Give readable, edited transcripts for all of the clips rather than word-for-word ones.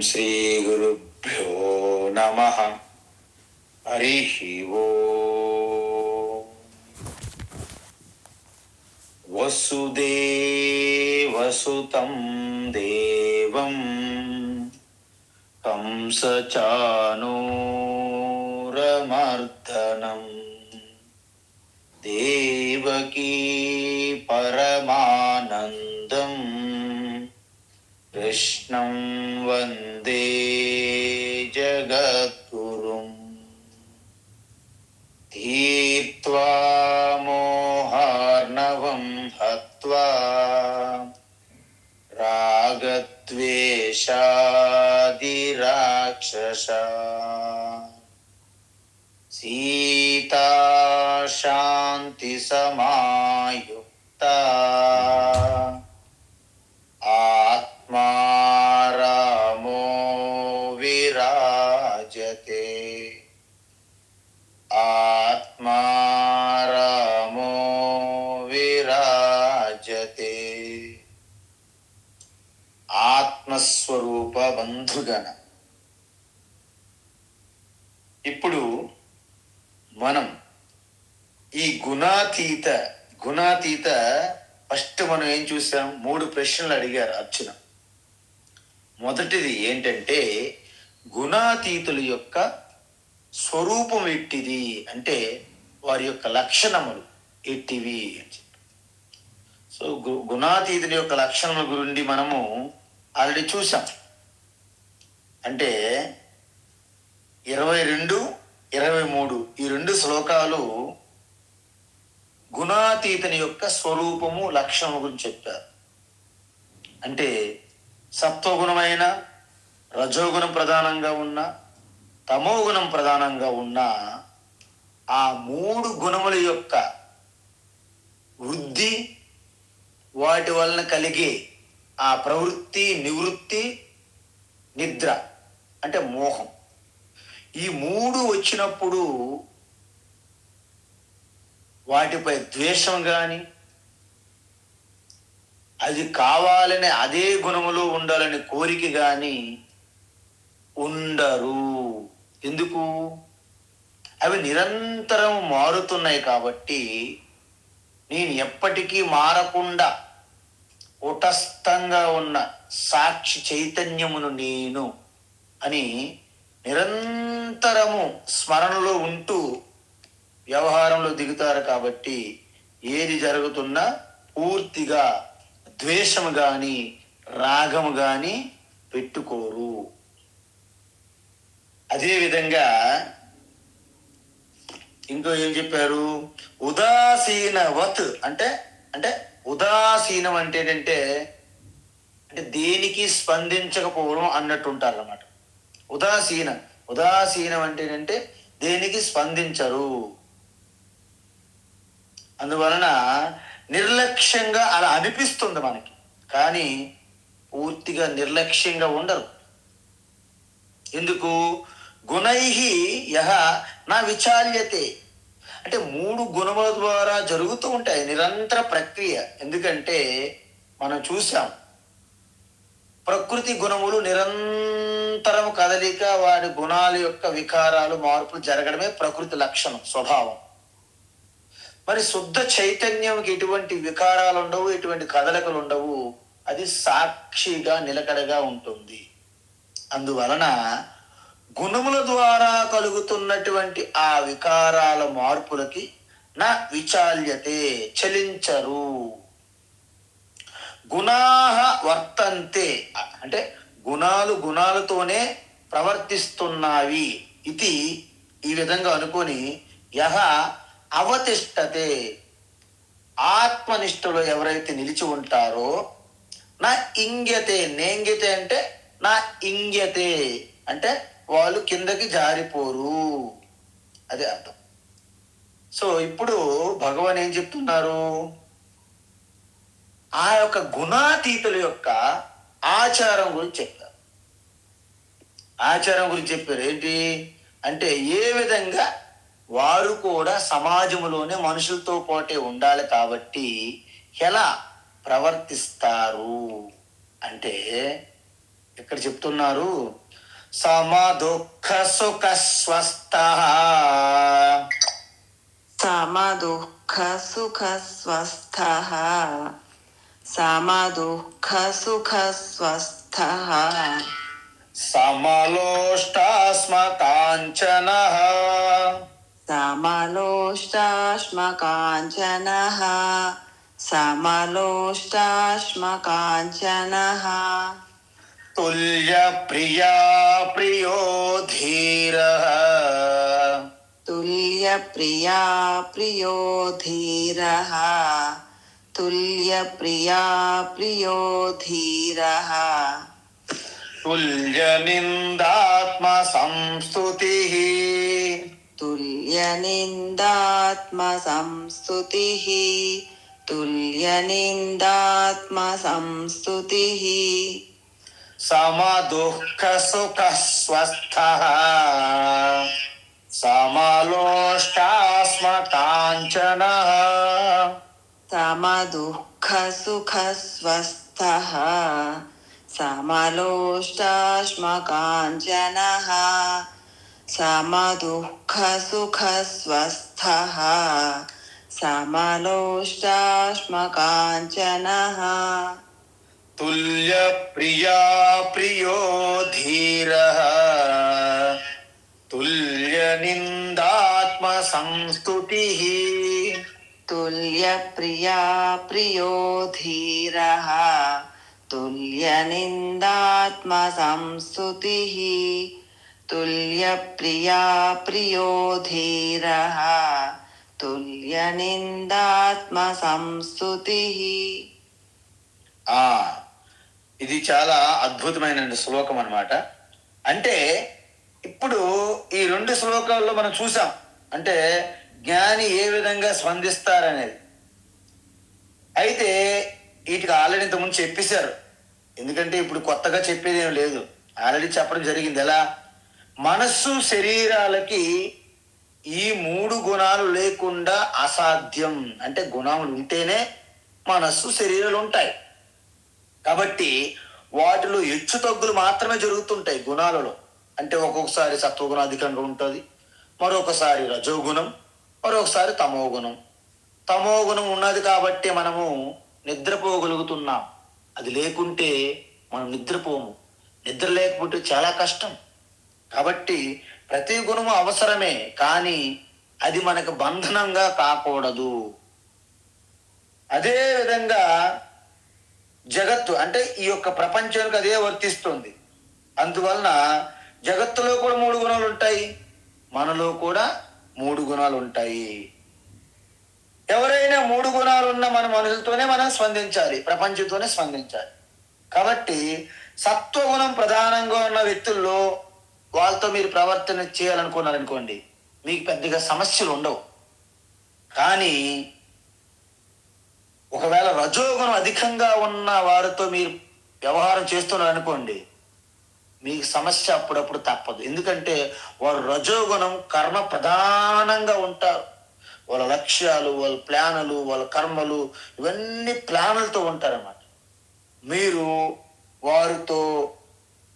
శ్రీ గురుభ్యో నమః. హరి ఓం. వసుదేవసుతం దేవం కంసచానూరమర్దనం దేవకీ పరమానందం కృష్ణం వందే జగద్గురుం. తీర్త్వా మోహార్ణవం హత్వా రాగద్వేషాదిరాక్షసా సీతా శాంతి సమాయుక్తా ఆత్మా రామో విరాజతే. ఆత్మా రామో విరాజతే. ఆత్మస్వరూప బంధుగణ. ఇప్పుడు మనం ఈ గుణాతీత ఫస్ట్ మనం ఏం చూసాం? 3 ప్రశ్నలు అడిగారు అర్జున. మొదటిది ఏంటంటే గుణాతీతుల యొక్క స్వరూపం ఎట్టిది అంటే వారి యొక్క లక్షణములు ఎట్టివి అని చెప్పి. సో గుణాతీతుల యొక్క లక్షణముల గురించి మనము ఆల్రెడీ చూసాం. అంటే 22, 23 ఈ 2 శ్లోకాలు గుణాతీతుని యొక్క స్వరూపము లక్షణము గురించి చెప్పారు. అంటే సత్వగుణమైన, రజోగుణం ప్రధానంగా ఉన్న, తమోగుణం ప్రధానంగా ఉన్న ఆ 3 గుణముల యొక్క వృద్ధి, వాటి వలన కలిగే ఆ ప్రవృత్తి, నివృత్తి, నిద్ర అంటే మోహం, ఈ 3 వచ్చినప్పుడు వాటిపై ద్వేషం కానీ, అది కావాలని అదే గుణములో ఉండాలని కోరిక కానీ ఉండరు. ఎందుకు? అవి నిరంతరం మారుతున్నాయి కాబట్టి నేను ఎప్పటికీ మారకుండా ఉటస్థంగా ఉన్న సాక్షి చైతన్యమును నేను అని నిరంతరము స్మరణలో ఉంటూ వ్యవహారంలో దిగుతారు. కాబట్టి ఏది జరుగుతున్నా పూర్తిగా ద్వేషము కానీ రాగము కానీ పెట్టుకోరు. అదేవిధంగా ఇంకో ఏం చెప్పారు? ఉదాసీనవత్ అంటే ఉదాసీనం అంటే ఏంటంటే దేనికి స్పందించకపోవడం అన్నట్టు ఉంటారు అన్నమాట. ఉదాసీనం అంటే ఏంటంటే దేనికి స్పందించరు. అందువలన నిర్లక్ష్యంగా అలా అనిపిస్తుంది మనకి, కానీ పూర్తిగా నిర్లక్ష్యంగా ఉండరు. ఎందుకు? గుణైహి యహ నా విచాల్యతే అంటే 3 గుణముల ద్వారా జరుగుతూ ఉంటాయి నిరంతర ప్రక్రియ. ఎందుకంటే మనం చూసాం, ప్రకృతి గుణములు నిరంతరం కదలిక, వాడి గుణాల యొక్క వికారాలు, మార్పులు జరగడమే ప్రకృతి లక్షణం, స్వభావం. మరి శుద్ధ చైతన్యంకి ఎటువంటి వికారాలు ఉండవు, ఎటువంటి కదలికలు ఉండవు. అది సాక్షిగా నిలకడగా ఉంటుంది. అందువలన గుణముల ద్వారా కలుగుతున్నటువంటి ఆ వికారాల మార్పులకి నా విచాల్యతే చలించరు. గుణాహ వర్తంతే అంటే గుణాలతోనే ప్రవర్తిస్తున్నావి. ఇది ఈ విధంగా అనుకొని యహ అవతిష్టతే ఆత్మనిష్టలో ఎవరైతే నిలిచి ఉంటారో నా ఇంగ్యతే, నేంగ్యతే అంటే నా ఇంగ్యతే అంటే వాళ్ళు కిందకి జారిపోరు, అదే అర్థం. సో ఇప్పుడు భగవాన్ ఏం చెప్తున్నారు? ఆ యొక్క గుణాతీతుల యొక్క ఆచారం గురించి చెప్పారు. ఏంటి అంటే ఏ విధంగా వారు కూడా సమాజంలోనే మనుషులతో పాటే ఉండాలి. కాబట్టి ఎలా ప్రవర్తిస్తారు అంటే ఇక్కడ చెప్తున్నారు, సమ దుఃఖ సుఖ స్వస్థ, సమదుఃఖ సుఖ స్వస్థ, సమదుఃఖ సుఖ స్వస్థ, సమలోష్టాస్మకాంచన, సమలోష్టాశ్మకాంచనః, సమలోష్టాశ్మకాంచనః, తుల్య ప్రియా ప్రియో ధీరః, తుల్య ప్రియా ప్రియో ధీరః, తుల్య ప్రియా ప్రియో ధీరః, తుల్య నిందాత్మ సంస్తుతిః, తుల్య నిందాత్మ సంస్తుతిః, తుల్య నిందాత్మ సంస్తుతిః, సమ దుఃఖ సుఖ స్వస్థః, సమలోష్టాస్మకాంచనః, సమదుఃఖ సుఖ స్వస్థః, సమలోష్టాశ్మకాంచనః, సమదుఃఖ సుఖ స్వస్థః, సమలోష్టాశ్మకాంచనః, తుల్య ప్రియా ప్రియో ధీరః, తుల్య నిందాత్మ సంస్తుతిః, తుల్య ప్రియా ప్రియో ధీరః, తుల్య నిందాత్మ సంస్తుతిః, తుల్య ప్రియా ప్రియో ధీరః, తుల్య నిందాత్మ సంస్తుతిః. ఇది చాలా అద్భుతమైన శ్లోకం అన్నమాట. అంటే ఇప్పుడు ఈ 2 శ్లోకాల్లో మనం చూసాం, అంటే జ్ఞాని ఏ విధంగా స్పందిస్తారనేది. అయితే వీటికి ఆల్రెడీ ఇంతకుముందు చెప్పేశారు, ఎందుకంటే ఇప్పుడు కొత్తగా చెప్పేది ఏం లేదు, ఆల్రెడీ చెప్పడం జరిగింది. ఎలా? మనస్సు శరీరాలకి ఈ 3 గుణాలు లేకుండా అసాధ్యం. అంటే గుణాలు ఉంటేనే మనస్సు శరీరాలు ఉంటాయి. కాబట్టి వాటిలో హెచ్చు తగ్గులు మాత్రమే జరుగుతుంటాయి గుణాలలో. అంటే ఒక్కొక్కసారి సత్వగుణం అధికంగా ఉంటుంది, మరొకసారి రజోగుణం, మరొకసారి తమోగుణం. తమోగుణం ఉన్నది కాబట్టి మనము నిద్రపోగలుగుతున్నాం. అది లేకుంటే మనం నిద్రపోము. నిద్ర లేకపోతే చాలా కష్టం. కాబట్టి ప్రతి గుణము అవసరమే, కానీ అది మనకు బంధనంగా కాకూడదు. అదే విధంగా జగత్తు అంటే ఈ యొక్క ప్రపంచానికి అదే వర్తిస్తుంది. అందువలన జగత్తులో కూడా 3 గుణాలు ఉంటాయి, మనలో కూడా 3 గుణాలు ఉంటాయి. ఎవరైనా 3 గుణాలు ఉన్న మన మనుషులతోనే మనం స్పందించాలి, ప్రపంచంతోనే స్పందించాలి. కాబట్టి సత్వగుణం ప్రధానంగా ఉన్న వ్యక్తుల్లో వాళ్ళతో మీరు ప్రవర్తన చేయాలనుకున్నారనుకోండి, మీకు పెద్దగా సమస్యలు ఉండవు. కానీ ఒకవేళ రజోగుణం అధికంగా ఉన్న వారితో మీరు వ్యవహారం చేస్తున్నారనుకోండి, మీకు సమస్య అప్పుడప్పుడు తప్పదు. ఎందుకంటే వారు రజోగుణం కర్మ ప్రధానంగా ఉంటారు. వాళ్ళ లక్ష్యాలు, వాళ్ళ ప్లానులు, వాళ్ళ కర్మలు ఇవన్నీ ప్లానులతో ఉంటారన్నమాట. మీరు వారితో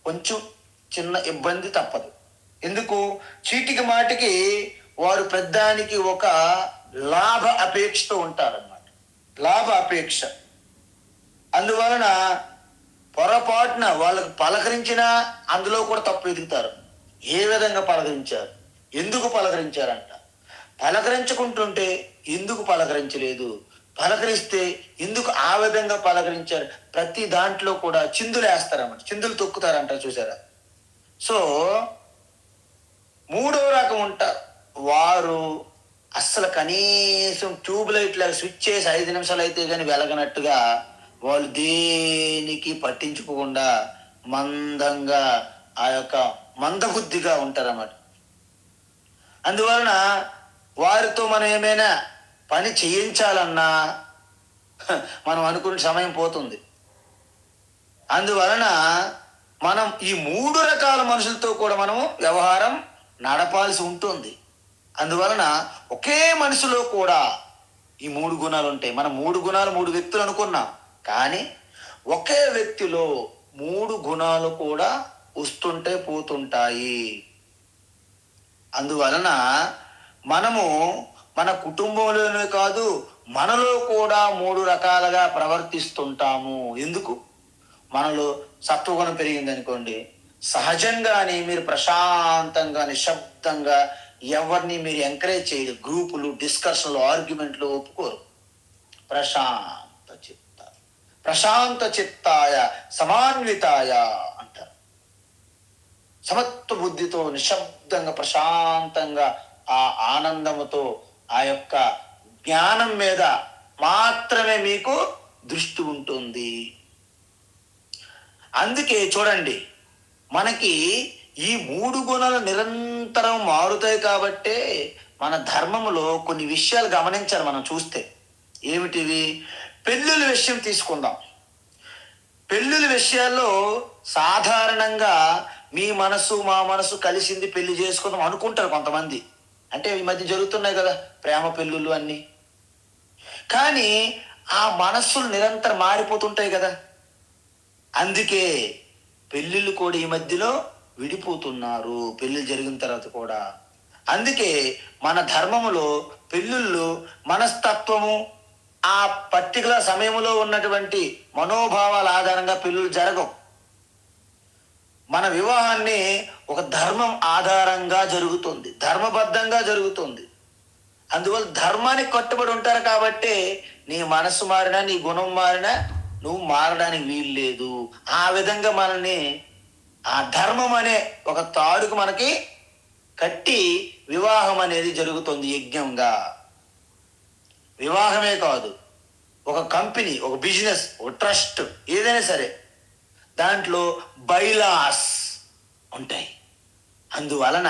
కొంచెం చిన్న ఇబ్బంది తప్పదు. ఎందుకు? చీటికి మాటికి వారు పెద్దానికి ఒక లాభ అపేక్షతో ఉంటారన్నమాట. లాభ అపేక్ష. అందువలన పొరపాటున వాళ్ళకు పలకరించినా అందులో కూడా తప్పు ఎదుగుతారు. ఏ విధంగా పలకరించారు, ఎందుకు పలకరించారంట, పలకరించుకుంటుంటే ఎందుకు పలకరించలేదు, పలకరిస్తే ఎందుకు ఆ విధంగా పలకరించారు, ప్రతి దాంట్లో కూడా చిందులు వేస్తారన్నమాట. చిందులు తొక్కుతారంట, చూసారా? సో 3వ రకం ఉంటారు. వారు అస్సలు కనీసం ట్యూబ్ లైట్ లాగా స్విచ్ చేసి 5 నిమిషాలు అయితే కానీ వెలగనట్టుగా వాళ్ళు దేనికి పట్టించుకోకుండా మందంగా ఆ యొక్క మందబుద్ధిగా ఉంటారన్నమాట. అందువలన వారితో మనం ఏమైనా పని చేయించాలన్నా మనం అనుకున్న సమయం పోతుంది. అందువలన మనం ఈ 3 రకాల మనుషులతో కూడా మనము వ్యవహారం నడపాల్సి ఉంటుంది. అందువలన ఒకే మనిషిలో కూడా ఈ 3 గుణాలు ఉంటాయి. మనం 3 గుణాలు 3 వ్యక్తులు అనుకున్నాం, కానీ ఒకే వ్యక్తిలో మూడు గుణాలు కూడా వస్తుంటే పోతుంటాయి. అందువలన మనము మన కుటుంబంలోనే కాదు, మనలో కూడా మూడు రకాలుగా ప్రవర్తిస్తుంటాము. ఎందుకు? మనలో సత్వగుణం పెరిగింది అనుకోండి, సహజంగానే మీరు ప్రశాంతంగా నిశ్శబ్దంగా ఎవరిని మీరు ఎంకరేజ్ చేయరు. గ్రూపులు, డిస్కషన్లు, ఆర్గ్యుమెంట్లు ఒప్పుకోరు. ప్రశాంత చిత్త, ప్రశాంత చిత్తాయ సమాన్వితాయ అంటారు. సమత్వ బుద్ధితో నిశ్శబ్దంగా ప్రశాంతంగా ఆ ఆనందముతో ఆ యొక్క జ్ఞానం మీద మాత్రమే మీకు దృష్టి ఉంటుంది. అందుకే చూడండి, మనకి ఈ మూడు గుణాలు నిరంతరం మారుతాయి కాబట్టే మన ధర్మములో కొన్ని విషయాలు గమనించాలి మనం చూస్తే. ఏమిటివి? పెళ్ళిళ్ళ విషయం తీసుకుందాం. పెళ్ళిళ్ళ విషయాల్లో సాధారణంగా మీ మనసు మా మనసు కలిసింది, పెళ్లి చేసుకుందాం అనుకుంటారు కొంతమంది. అంటే ఈ మధ్య జరుగుతున్నాయి కదా ప్రేమ పెళ్ళిళ్ళు అన్నీ. కానీ ఆ మనస్సులు నిరంతరం మారిపోతుంటాయి కదా. అందుకే పెళ్ళిళ్ళు కూడా ఈ మధ్యలో విడిపోతున్నారు, పెళ్ళిళ్ళు జరిగిన తర్వాత కూడా. అందుకే మన ధర్మములో పెళ్ళిళ్ళు మనస్తత్వము, ఆ పర్టికులర్ సమయంలో ఉన్నటువంటి మనోభావాల ఆధారంగా పెళ్ళిళ్ళు జరగవు. మన వివాహాన్ని ఒక ధర్మం ఆధారంగా జరుగుతుంది, ధర్మబద్ధంగా జరుగుతుంది. అందువల్ల ధర్మానికి కట్టుబడి ఉంటారు కాబట్టి నీ మనసు మారినా, నీ గుణం మారినా నువ్వు మారడానికి వీలు లేదు. ఆ విధంగా మనల్ని ఆ ధర్మం అనే ఒక తాడుకు మనకి కట్టి వివాహం అనేది జరుగుతుంది యజ్ఞంగా. వివాహమే కాదు, ఒక కంపెనీ, ఒక బిజినెస్, ఒక ట్రస్ట్, ఏదైనా సరే దాంట్లో బైలాస్ ఉంటాయి. అందువలన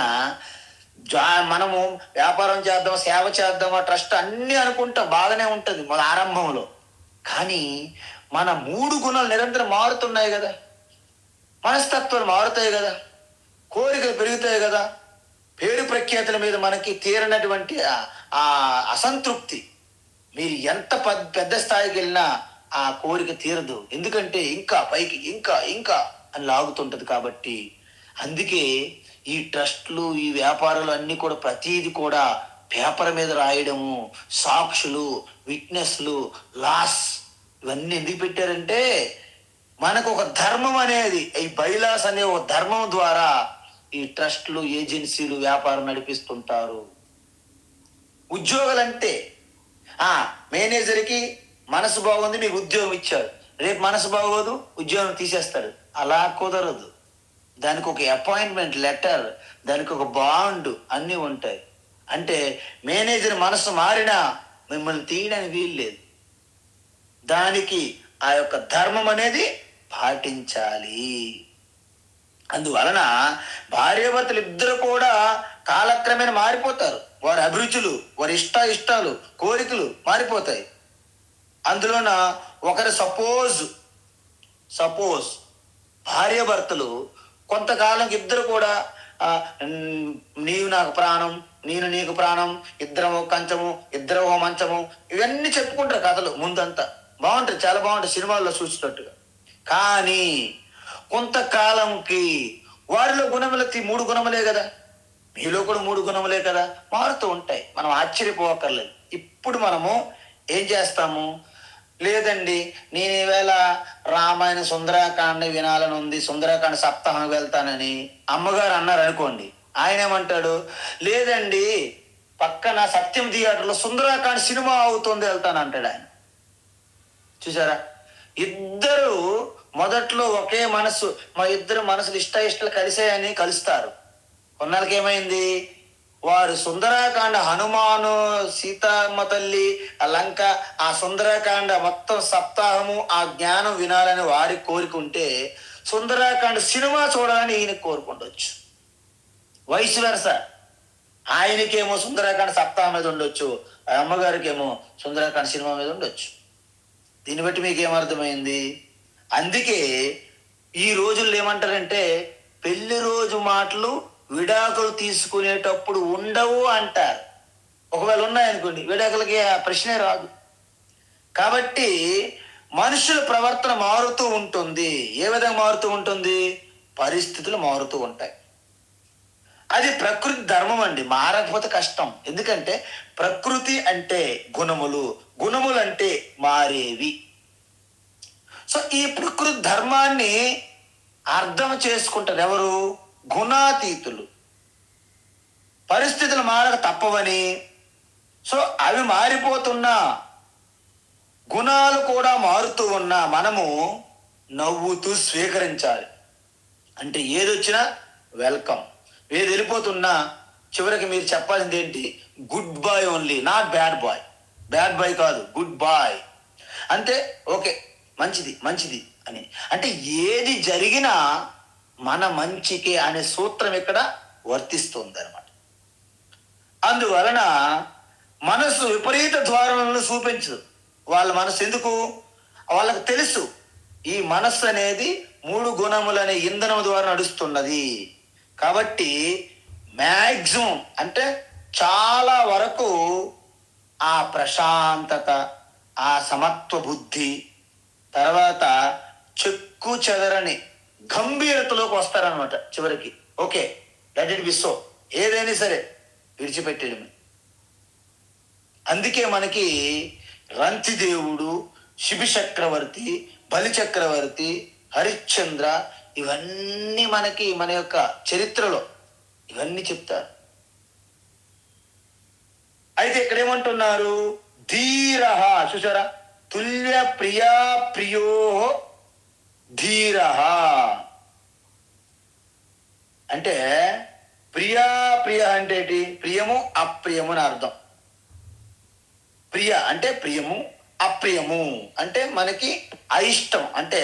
మనము వ్యాపారం చేద్దాం, సేవ చేద్దామా, ట్రస్ట్ అన్నీ అనుకుంటాం, బాగానే ఉంటుంది మన ఆరంభంలో. కానీ మన మూడు గుణాలు నిరంతరం మారుతున్నాయి కదా, మనస్తత్వాలు మారుతాయి కదా, కోరికలు పెరుగుతాయి కదా, పేరు ప్రఖ్యాతుల మీద మనకి తీరనటువంటి ఆ అసంతృప్తి, మీరు ఎంత పెద్ద స్థాయికి వెళ్ళినా ఆ కోరిక తీరదు. ఎందుకంటే ఇంకా పైకి ఇంకా ఇంకా అని లాగుతుంటది కాబట్టి. అందుకే ఈ ట్రస్ట్లు, ఈ వ్యాపారాలు అన్నీ కూడా ప్రతీది కూడా పేపర్ మీద రాయడము, సాక్షులు, విట్నెస్లు, లాస్, ఇవన్నీ ఎందుకు పెట్టారంటే మనకు ఒక ధర్మం అనేది, ఈ బైలాస్ అనే ఒక ధర్మం ద్వారా ఈ ట్రస్ట్లు, ఏజెన్సీలు వ్యాపారం నడిపిస్తుంటారు. ఉద్యోగాలంటే మేనేజర్కి మనసు బాగుంది, మీకు ఉద్యోగం ఇచ్చాడు, రేపు మనసు బాగోదు ఉద్యోగం తీసేస్తాడు. అలా కుదరదు. దానికి ఒక అపాయింట్మెంట్ లెటర్, దానికి ఒక బాండ్ అన్నీ ఉంటాయి. అంటే మేనేజర్ మనసు మారినా మిమ్మల్ని తీయడానికి వీలు లేదు. దానికి ఆ యొక్క ధర్మం అనేది పాటించాలి. అందువలన భార్యాభర్తలు ఇద్దరు కూడా కాలక్రమేణా మారిపోతారు. వారి అభిరుచులు, వారి ఇష్టాలు, కోరికలు మారిపోతాయి. అందులోన ఒకరు సపోజ్ భార్యాభర్తలు కొంతకాలం ఇద్దరు కూడా నీవు నాకు ప్రాణం, నేను నీకు ప్రాణం, ఇద్దరం ఒక కంచము, ఇద్దరం ఒక మంచము, ఇవన్నీ చెప్పుకుంటారు కథలు. ముందంతా బాగుంటుంది, చాలా బాగుంటుంది సినిమాల్లో చూసినట్టుగా. కానీ కొంతకాలంకి వారిలో గుణములు మూడు గుణములే కదా, మీలో కూడా మూడు గుణములే కదా, మారుతూ ఉంటాయి. మనం ఆశ్చర్యపోవక్కర్లేదు. ఇప్పుడు మనము ఏం చేస్తాము? లేదండి, నేను ఈవేళ రామాయణ సుందరాకాండ వినాలని ఉంది, సుందరాకాండ సప్తాహం వెళ్తానని అమ్మగారు అన్నారు అనుకోండి. ఆయన ఏమంటాడు? లేదండి, పక్కన సత్యం థియేటర్లో సుందరాకాండ సినిమా అవుతుంది, వెళ్తాను అంటాడు ఆయన. చూసారా? ఇద్దరు మొదట్లో ఒకే మనసు, మా ఇద్దరు మనసులు ఇష్టాలు కలిసాయని కలుస్తారు. కొన్నాళ్ళకి ఏమైంది? వారు సుందరాకాండ, హనుమాను, సీతమ్మ తల్లి, ఆ లంక, ఆ సుందరాకాండ మొత్తం సప్తాహము ఆ జ్ఞానం వినాలని వారికి కోరికుంటే సుందరాకాండ సినిమా చూడాలని ఈయన కోరుకుండొచ్చు. వయసు వరస, ఆయనకేమో సుందరాకాండ సప్తాహం మీద ఉండొచ్చు, ఆ అమ్మగారికి ఏమో సుందరాకాండ సినిమా మీద ఉండొచ్చు. దీన్ని బట్టి మీకు ఏమర్థమైంది? అందుకే ఈ రోజుల్లో ఏమంటారంటే పెళ్లి రోజు మాటలు విడాకులు తీసుకునేటప్పుడు ఉండవు అంటారు. ఒకవేళ ఉన్నాయనుకోండి, విడాకులకి ఆ ప్రశ్నే రాదు. కాబట్టి మనుషుల ప్రవర్తన మారుతూ ఉంటుంది. ఏ విధంగా మారుతూ ఉంటుంది? పరిస్థితులు మారుతూ ఉంటాయి. అది ప్రకృతి ధర్మం అండి. మారకపోతే కష్టం. ఎందుకంటే ప్రకృతి అంటే గుణములు, గుణములు అంటే మారేవి. సో ఈ ప్రకృతి ధర్మాన్ని అర్థం చేసుకుంటారు ఎవరు? గుణాతీతులు. పరిస్థితులు మారక తప్పవని, సో అవి మారిపోతున్నా, గుణాలు కూడా మారుతూ ఉన్నా మనము నవ్వుతూ స్వీకరించాలి. అంటే ఏదొచ్చినా వెల్కమ్. ఏది వెళ్ళిపోతున్నా చివరికి మీరు చెప్పాల్సింది ఏంటి? Good boy only, not bad boy. Bad boy కాదు, గుడ్ బాయ్. అంతే, ఓకే, మంచిది మంచిది అని. అంటే ఏది జరిగినా మన మంచికే అనే సూత్రం ఇక్కడ వర్తిస్తుంది అనమాట. అందువలన మనసు విపరీత ధోరణులను చూపించదు. వాళ్ళ మనసు ఎందుకు? వాళ్ళకు తెలుసు ఈ మనస్సు అనేది 3 గుణములనే ఇంధనం ద్వారా నడుస్తున్నది. కాబట్టి మ్యాక్సిమం అంటే చాలా వరకు ఆ ప్రశాంతత, ఆ సమత్వ బుద్ధి, తర్వాత చెక్కు చెదరని గంభీరతలోకి వస్తారనమాట చివరికి. Okay, let it be so, ఏదైనా సరే విడిచిపెట్టేయడం. అందుకే మనకి రంతిదేవుడు, శిబి చక్రవర్తి, బలి చక్రవర్తి, హరిశ్చంద్ర ఇవన్నీ మనకి మన యొక్క చరిత్రలో ఇవన్నీ చెప్తారు. అయితే ఇక్కడ ఏమంటున్నారు? ధీర, చూసారా? తుల్య ప్రియా ప్రియో ధీర అంటే ప్రియా ప్రియ అంటే ఏంటి? ప్రియము అప్రియము అని అర్థం. ప్రియ అంటే ప్రియము, అప్రియము అంటే మనకి అయిష్టం, అంటే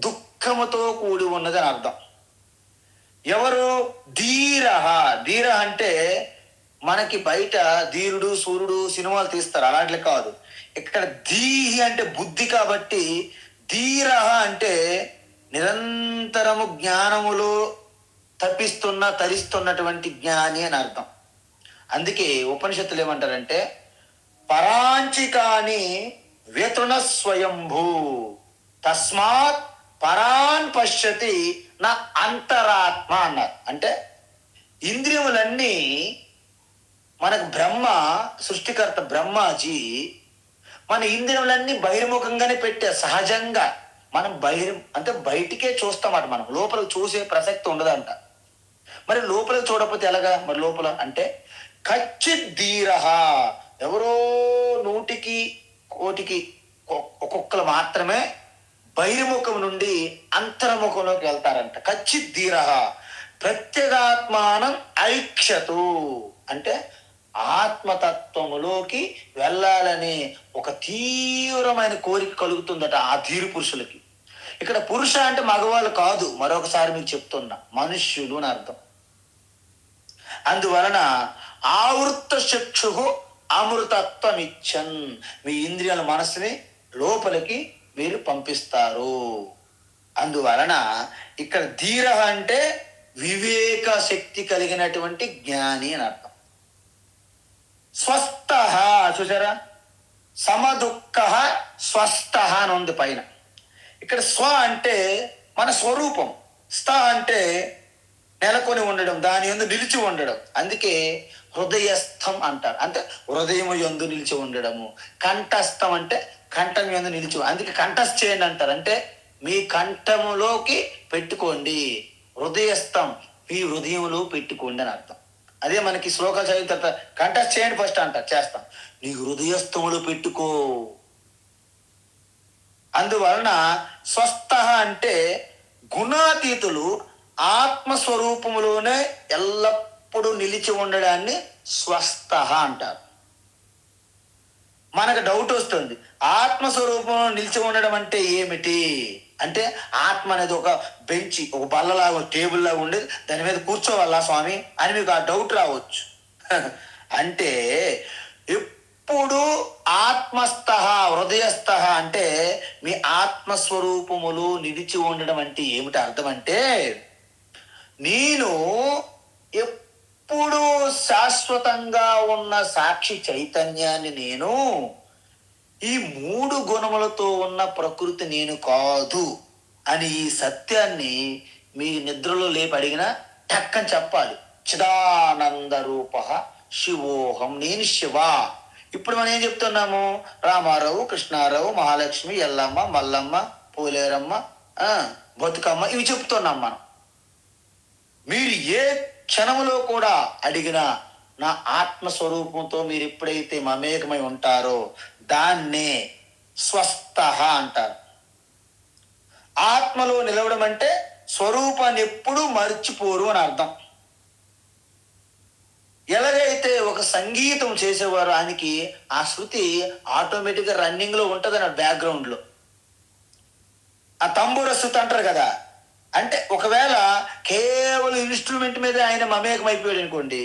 దుఃఖముతో కూడి ఉన్నది అని అర్థం. ఎవరు? ధీర. ధీర అంటే మనకి బయట ధీరుడు, సూర్యుడు సినిమాలు తీస్తారు, అలాంటి కాదు. ఇక్కడ ధీహి అంటే బుద్ధి. కాబట్టి ధీర అంటే నిరంతరము జ్ఞానములో తరిస్తున్నటువంటి జ్ఞాని అని అర్థం. అందుకే ఉపనిషత్తులు ఏమంటారంటే పరాంచికాని వేతృణ స్వయంభూ తస్మాత్ పరాన్ పశ్యతి నా అంతరాత్మ అన్నారు. అంటే ఇంద్రియములన్నీ మనకు బ్రహ్మ, సృష్టికర్త బ్రహ్మాజీ మన ఇంద్రియములన్నీ బహిర్ముఖంగానే పెట్టారు. సహజంగా మనం అంటే బయటికే చూస్తామట, మనం లోపల చూసే ప్రసక్తి ఉండదంట. మరి లోపలికి చూడకపోతే ఎలాగా? మరి లోపల అంటే కచ్చిత్ ధీర, ఎవరో 100కి 1 ఒక్కొక్కరు మాత్రమే బహిర్ముఖం నుండి అంతర్ముఖంలోకి వెళ్తారంట. కచ్చిత్ ధీర ప్రత్యేగాత్మానం ఐక్షతు అంటే ఆత్మతత్వములోకి వెళ్ళాలని ఒక తీవ్రమైన కోరిక కలుగుతుందట ఆ ధీరు పురుషులకి. ఇక్కడ పురుష అంటే మగవాళ్ళు కాదు, మరొకసారి మీకు చెప్తున్నా, మనుష్యులు అని అర్థం. అందువలన ఆవృత చక్షు అమృతత్వం ఇచ్చన్, మీ ఇంద్రియాల మనసుని లోపలికి మీరు పంపిస్తారు. అందువలన ఇక్కడ ధీర అంటే వివేక శక్తి కలిగినటువంటి జ్ఞాని అని అర్థం. స్వస్థ, చూసారా? సమదుఃఖ స్వస్థ అని ఉంది పైన. ఇక్కడ స్వ అంటే మన స్వరూపం, స్థ అంటే నెలకొని ఉండడం, దాని యందు నిలిచి ఉండడం. అందుకే హృదయస్థం అంటారు, అంటే హృదయము యందు నిలిచి ఉండడము. కంఠస్థం అంటే కంఠం యందు నిలిచి, అందుకే కంఠస్థ చేయండి అంటారు. అంటే మీ కంఠములోకి పెట్టుకోండి. హృదయస్థం మీ హృదయంలో పెట్టుకోండి అని అర్థం. అదే మనకి శ్లోకాలు చదివిన తర్వాత కంఠస్థ చేయండి ఫస్ట్ అంటారు, చేస్తాం. నీ హృదయస్థములో పెట్టుకో. అందువలన స్వస్థ అంటే గుణాతీతులు ఆత్మస్వరూపములోనే ఎల్లప్పుడూ నిలిచి ఉండడాన్ని స్వస్థ అంటారు. మనకు డౌట్ వస్తుంది, ఆత్మస్వరూపంలో నిలిచి ఉండడం అంటే ఏమిటి అంటే, ఆత్మ అనేది ఒక బెంచి, ఒక బల్లలాగా, టేబుల్ లాగా ఉండేది, దాని మీద కూర్చోవాలా స్వామి అని మీకు ఆ డౌట్ రావచ్చు. అంటే ఎప్పుడు ఆత్మస్థ హృదయస్థ అంటే మీ ఆత్మస్వరూపములు నిలిచి ఉండడం అంటే ఏమిటి అర్థం అంటే, నేను ఎప్పుడు శాశ్వతంగా ఉన్న సాక్షి చైతన్యాన్ని నేను ఈ మూడు గుణములతో ఉన్న ప్రకృతి నేను కాదు అని ఈ సత్యాన్ని మీ నిద్రలో లేపి అడిగినా టక్కని చెప్పాలి. చిదానంద రూప శివోహం, నేను శివ. ఇప్పుడు మనం ఏం చెప్తున్నాము? రామారావు, కృష్ణారావు, మహాలక్ష్మి, ఎల్లమ్మ, మల్లమ్మ, పోలేరమ్మ, బతుకమ్మ, ఇవి చెప్తున్నాం మనం. మీరు ఏ క్షణములో కూడా అడిగినా నా ఆత్మస్వరూపంతో మీరు ఎప్పుడైతే మమేకమై ఉంటారో దాన్నే స్వస్థ అంటారు. ఆత్మలో నిలవడం అంటే స్వరూపాన్ని ఎప్పుడూ మర్చిపోరు అని అర్థం. ఎలాగైతే ఒక సంగీతం చేసేవారు ఆయనకి ఆ శృతి ఆటోమేటిక్గా రన్నింగ్ లో ఉంటుంది అన్న బ్యాక్గ్రౌండ్ లో, ఆ తంబూర శృతి అంటారు కదా. అంటే ఒకవేళ కేవలం ఇన్స్ట్రుమెంట్ మీద ఆయన మమేకం అయిపోయాడు అనుకోండి,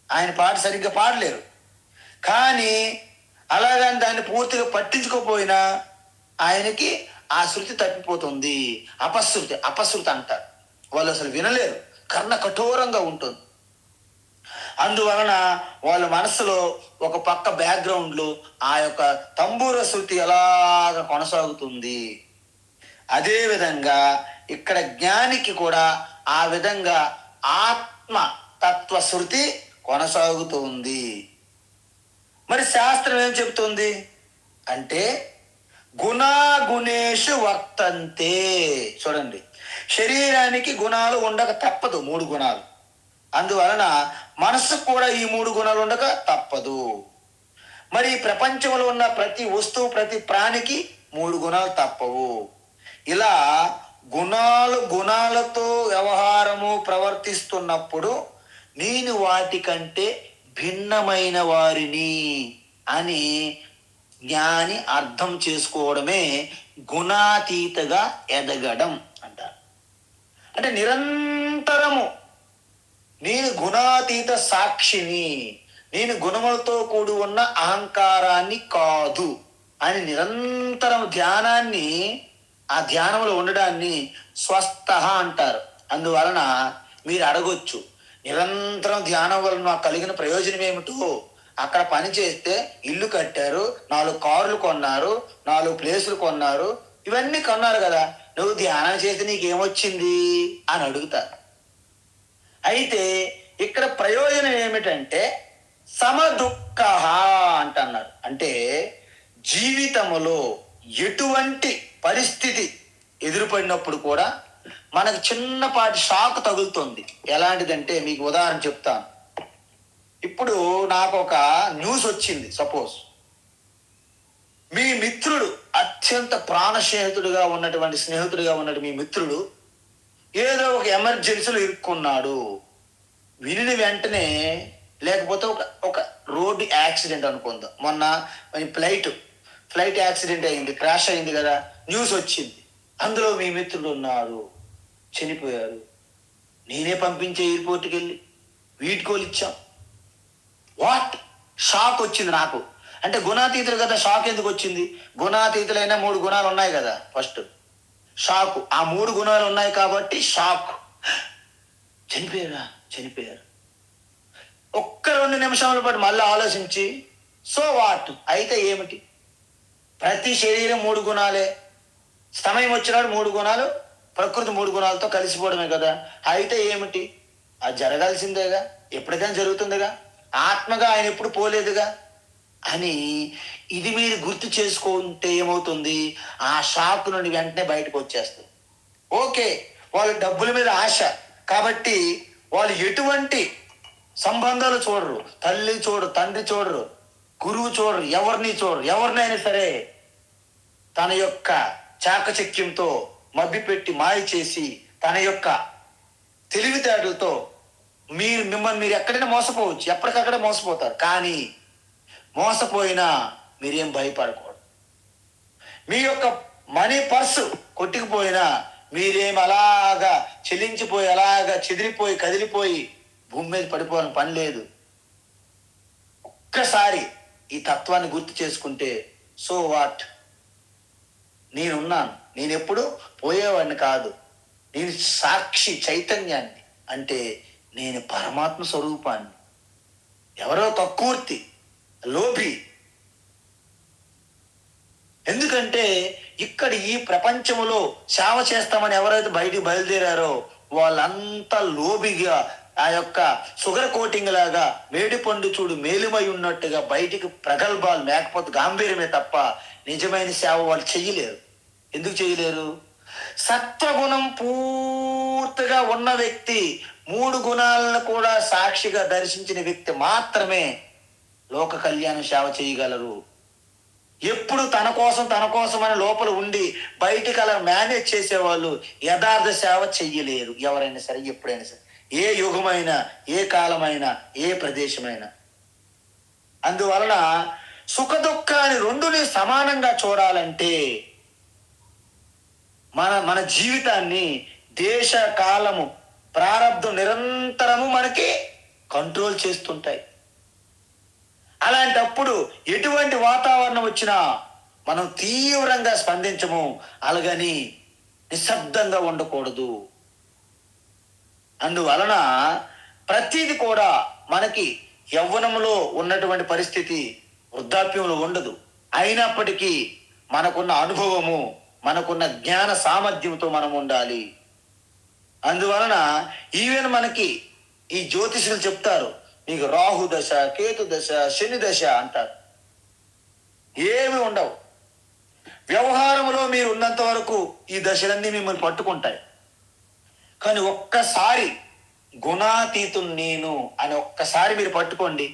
ఆయన పాట సరిగ్గా పాడలేరు. కానీ అలాగని దాన్ని పూర్తిగా పట్టించుకోపోయినా ఆయనకి ఆ శృతి తప్పిపోతుంది. అపశృతి అంటారు. వాళ్ళు అసలు వినలేరు, కర్ణ కఠోరంగా ఉంటుంది. అందువలన వాళ్ళ మనసులో ఒక పక్క బ్యాక్గ్రౌండ్ లో ఆ యొక్క తంబూర శృతి ఎలాగ కొనసాగుతుంది. అదే విధంగా ఇక్కడ జ్ఞానికి కూడా ఆ విధంగా ఆత్మ తత్వ శృతి కొనసాగుతుంది. మరి శాస్త్రం ఏం చెబుతుంది అంటే గుణాగుణేషు వర్తంతే. చూడండి, శరీరానికి గుణాలు ఉండక తప్పదు, 3 గుణాలు. అందువలన మనసుకు కూడా ఈ 3 గుణాలు ఉండక తప్పదు. మరి ప్రపంచంలో ఉన్న ప్రతి వస్తువు, ప్రతి ప్రాణికి 3 గుణాలు తప్పవు. ఇలా గుణాలతో వ్యవహారము ప్రవర్తిస్తున్నప్పుడు నేను వాటికంటే భిన్నమైన వారిని అని జ్ఞాని అర్థం చేసుకోవడమే గుణాతీతగా ఎదగడం అంటారు. అంటే నిరంతరము నేను గుణాతీత సాక్షిని, నేను గుణములతో కూడి ఉన్న అహంకారాన్ని కాదు అని నిరంతరం ధ్యానాన్ని, ఆ ధ్యానంలో ఉండడాన్ని స్వస్థ అంటారు. అందువలన మీరు అడగొచ్చు, నిరంతరం ధ్యానం వలన నాకు కలిగిన ప్రయోజనం ఏమిటో? అక్కడ పని చేస్తే ఇల్లు కట్టారు, 4 కార్లు కొన్నారు, 4 ప్లేసులు కొన్నారు, ఇవన్నీ కొన్నారు కదా, నువ్వు ధ్యానం చేస్తే నీకేమొచ్చింది అని అడుగుతారు. అయితే ఇక్కడ ప్రయోజనం ఏమిటంటే సమదుఃఖ అంటున్నారు. అంటే జీవితములో ఎటువంటి పరిస్థితి ఎదురుపడినప్పుడు కూడా మనకు చిన్నపాటి షాక్ తగులుతుంది. ఎలాంటిదంటే మీకు ఉదాహరణ చెప్తాను. ఇప్పుడు నాకు ఒక న్యూస్ వచ్చింది. సపోజ్ మీ మిత్రుడు, అత్యంత ప్రాణ స్నేహితుడిగా ఉన్నటువంటి మీ మిత్రుడు ఏదో ఒక ఎమర్జెన్సీలో ఇరుక్కున్నాడు. విని వెంటనే, లేకపోతే ఒక రోడ్డు యాక్సిడెంట్ అనుకుందాం, మొన్న ఫ్లైట్ యాక్సిడెంట్ అయింది, క్రాష్ అయింది కదా, న్యూస్ వచ్చింది. అందులో మీ మిత్రుడు ఉన్నారు, చనిపోయారు. నేనే పంపించే ఎయిర్పోర్ట్కి వెళ్ళి వీడ్కోలు ఇచ్చాం. వాట్ షాక్ వచ్చింది నాకు. అంటే గుణాతీతులు కదా, షాక్ ఎందుకు వచ్చింది? గుణాతీతులైనా 3 గుణాలు ఉన్నాయి కదా. ఫస్ట్ షాక్, ఆ 3 గుణాలు ఉన్నాయి కాబట్టి షాక్. చనిపోయారు. ఒక్క 2 నిమిషాల పాటు మళ్ళీ ఆలోచించి సో వాట్, అయితే ఏమిటి? ప్రతి శరీరం 3 గుణాలే, సమయం వచ్చినాడు 3 గుణాలు, ప్రకృతి 3 గుణాలతో కలిసిపోవడమే కదా. అయితే ఏమిటి? అది జరగాల్సిందేగా, ఎప్పటికైనా జరుగుతుందిగా, ఆత్మగా ఆయన ఎప్పుడు పోలేదుగా అని ఇది మీరు గుర్తు చేసుకుంటే ఏమవుతుంది? ఆ షాక్ నుండి వెంటనే బయటకు వచ్చేస్తుంది. ఓకే, వాళ్ళు డబ్బుల మీద ఆశ కాబట్టి వాళ్ళు ఎటువంటి సంబంధాలు చూడరు, తల్లి చూడరు, తండ్రి చూడరు, గురువు చూడరు, ఎవరినైనా సరే తన యొక్క చాకచక్యంతో మభ్యపెట్టి మాయ చేసి తన యొక్క తెలివితేటలతో మిమ్మల్ని మీరు ఎక్కడైనా మోసపోవచ్చు, ఎప్పటికక్కడ మోసపోతారు. కానీ మోసపోయినా మీరేం భయపడకూడదు. మీ యొక్క మనీ పర్సు కొట్టుకుపోయినా మీరేం అలాగా చెల్లించిపోయి, అలాగా చెదిరిపోయి, కదిలిపోయి భూమి మీద పడిపోవాలని పని లేదు. ఒక్కసారి ఈ తత్వాన్ని గుర్తు చేసుకుంటే సో వాట్, నేనున్నాను, నేను ఎప్పుడు పోయేవాడిని కాదు, నేను సాక్షి చైతన్యాన్ని, అంటే నేను పరమాత్మ స్వరూపాన్ని. ఎవరో కక్కుర్తి, లోభి, ఎందుకంటే ఇక్కడ ఈ ప్రపంచములో సేవ చేస్తామని ఎవరైతే బయటికి బయలుదేరారో వాళ్ళంతా లోబిగా ఆ యొక్క షుగర్ కోటింగ్ లాగా మేడిపండు చూడు మేలిమై ఉన్నట్టుగా బయటికి ప్రగల్భాలు లేకపోతే గాంభీర్యమే తప్ప నిజమైన సేవ వాళ్ళు చెయ్యలేరు. ఎందుకు చేయలేరు? సత్వగుణం పూర్తిగా ఉన్న వ్యక్తి, 3 గుణాలను కూడా సాక్షిగా దర్శించిన వ్యక్తి మాత్రమే లోక కళ్యాణ సేవ చేయగలరు. ఎప్పుడు తన కోసం అని లోపల ఉండి బయటికి అలా మేనేజ్ చేసేవాళ్ళు యథార్థ సేవ చెయ్యలేరు. ఎవరైనా సరే, ఎప్పుడైనా సరే, ఏ యుగమైనా, ఏ కాలమైనా, ఏ ప్రదేశమైనా. అందువలన సుఖ దుఃఖాన్ని రెండుని సమానంగా చూడాలంటే మన జీవితాన్ని దేశ కాలము ప్రారంధం నిరంతరము మనకి కంట్రోల్ చేస్తుంటాయి. అలాంటప్పుడు ఎటువంటి వాతావరణం వచ్చినా మనం తీవ్రంగా స్పందించము. అలాగని నిశ్శబ్దంగా ఉండకూడదు. అందువలన ప్రతిది కూడా మనకి యవ్వనంలో ఉన్నటువంటి పరిస్థితి వృద్ధాప్యంలో ఉండదు. అయినప్పటికీ మనకున్న అనుభవము, మనకున్న జ్ఞాన సామర్థ్యంతో మనం ఉండాలి. అందువలన ఈవెన్ మనకి ఈ జ్యోతిషులు చెప్తారు, నీకు రాహు దశ, కేతు దశ, శని దశ అంటారు. ఏమి ఉండవు. వ్యవహారంలో మీరు ఉన్నంత వరకు ఈ దశలన్నీ మిమ్మల్ని పట్టుకుంటాయి. కానీ ఒక్కసారి గుణాతీతం నేను అని ఒక్కసారి మీరు పట్టుకోండి,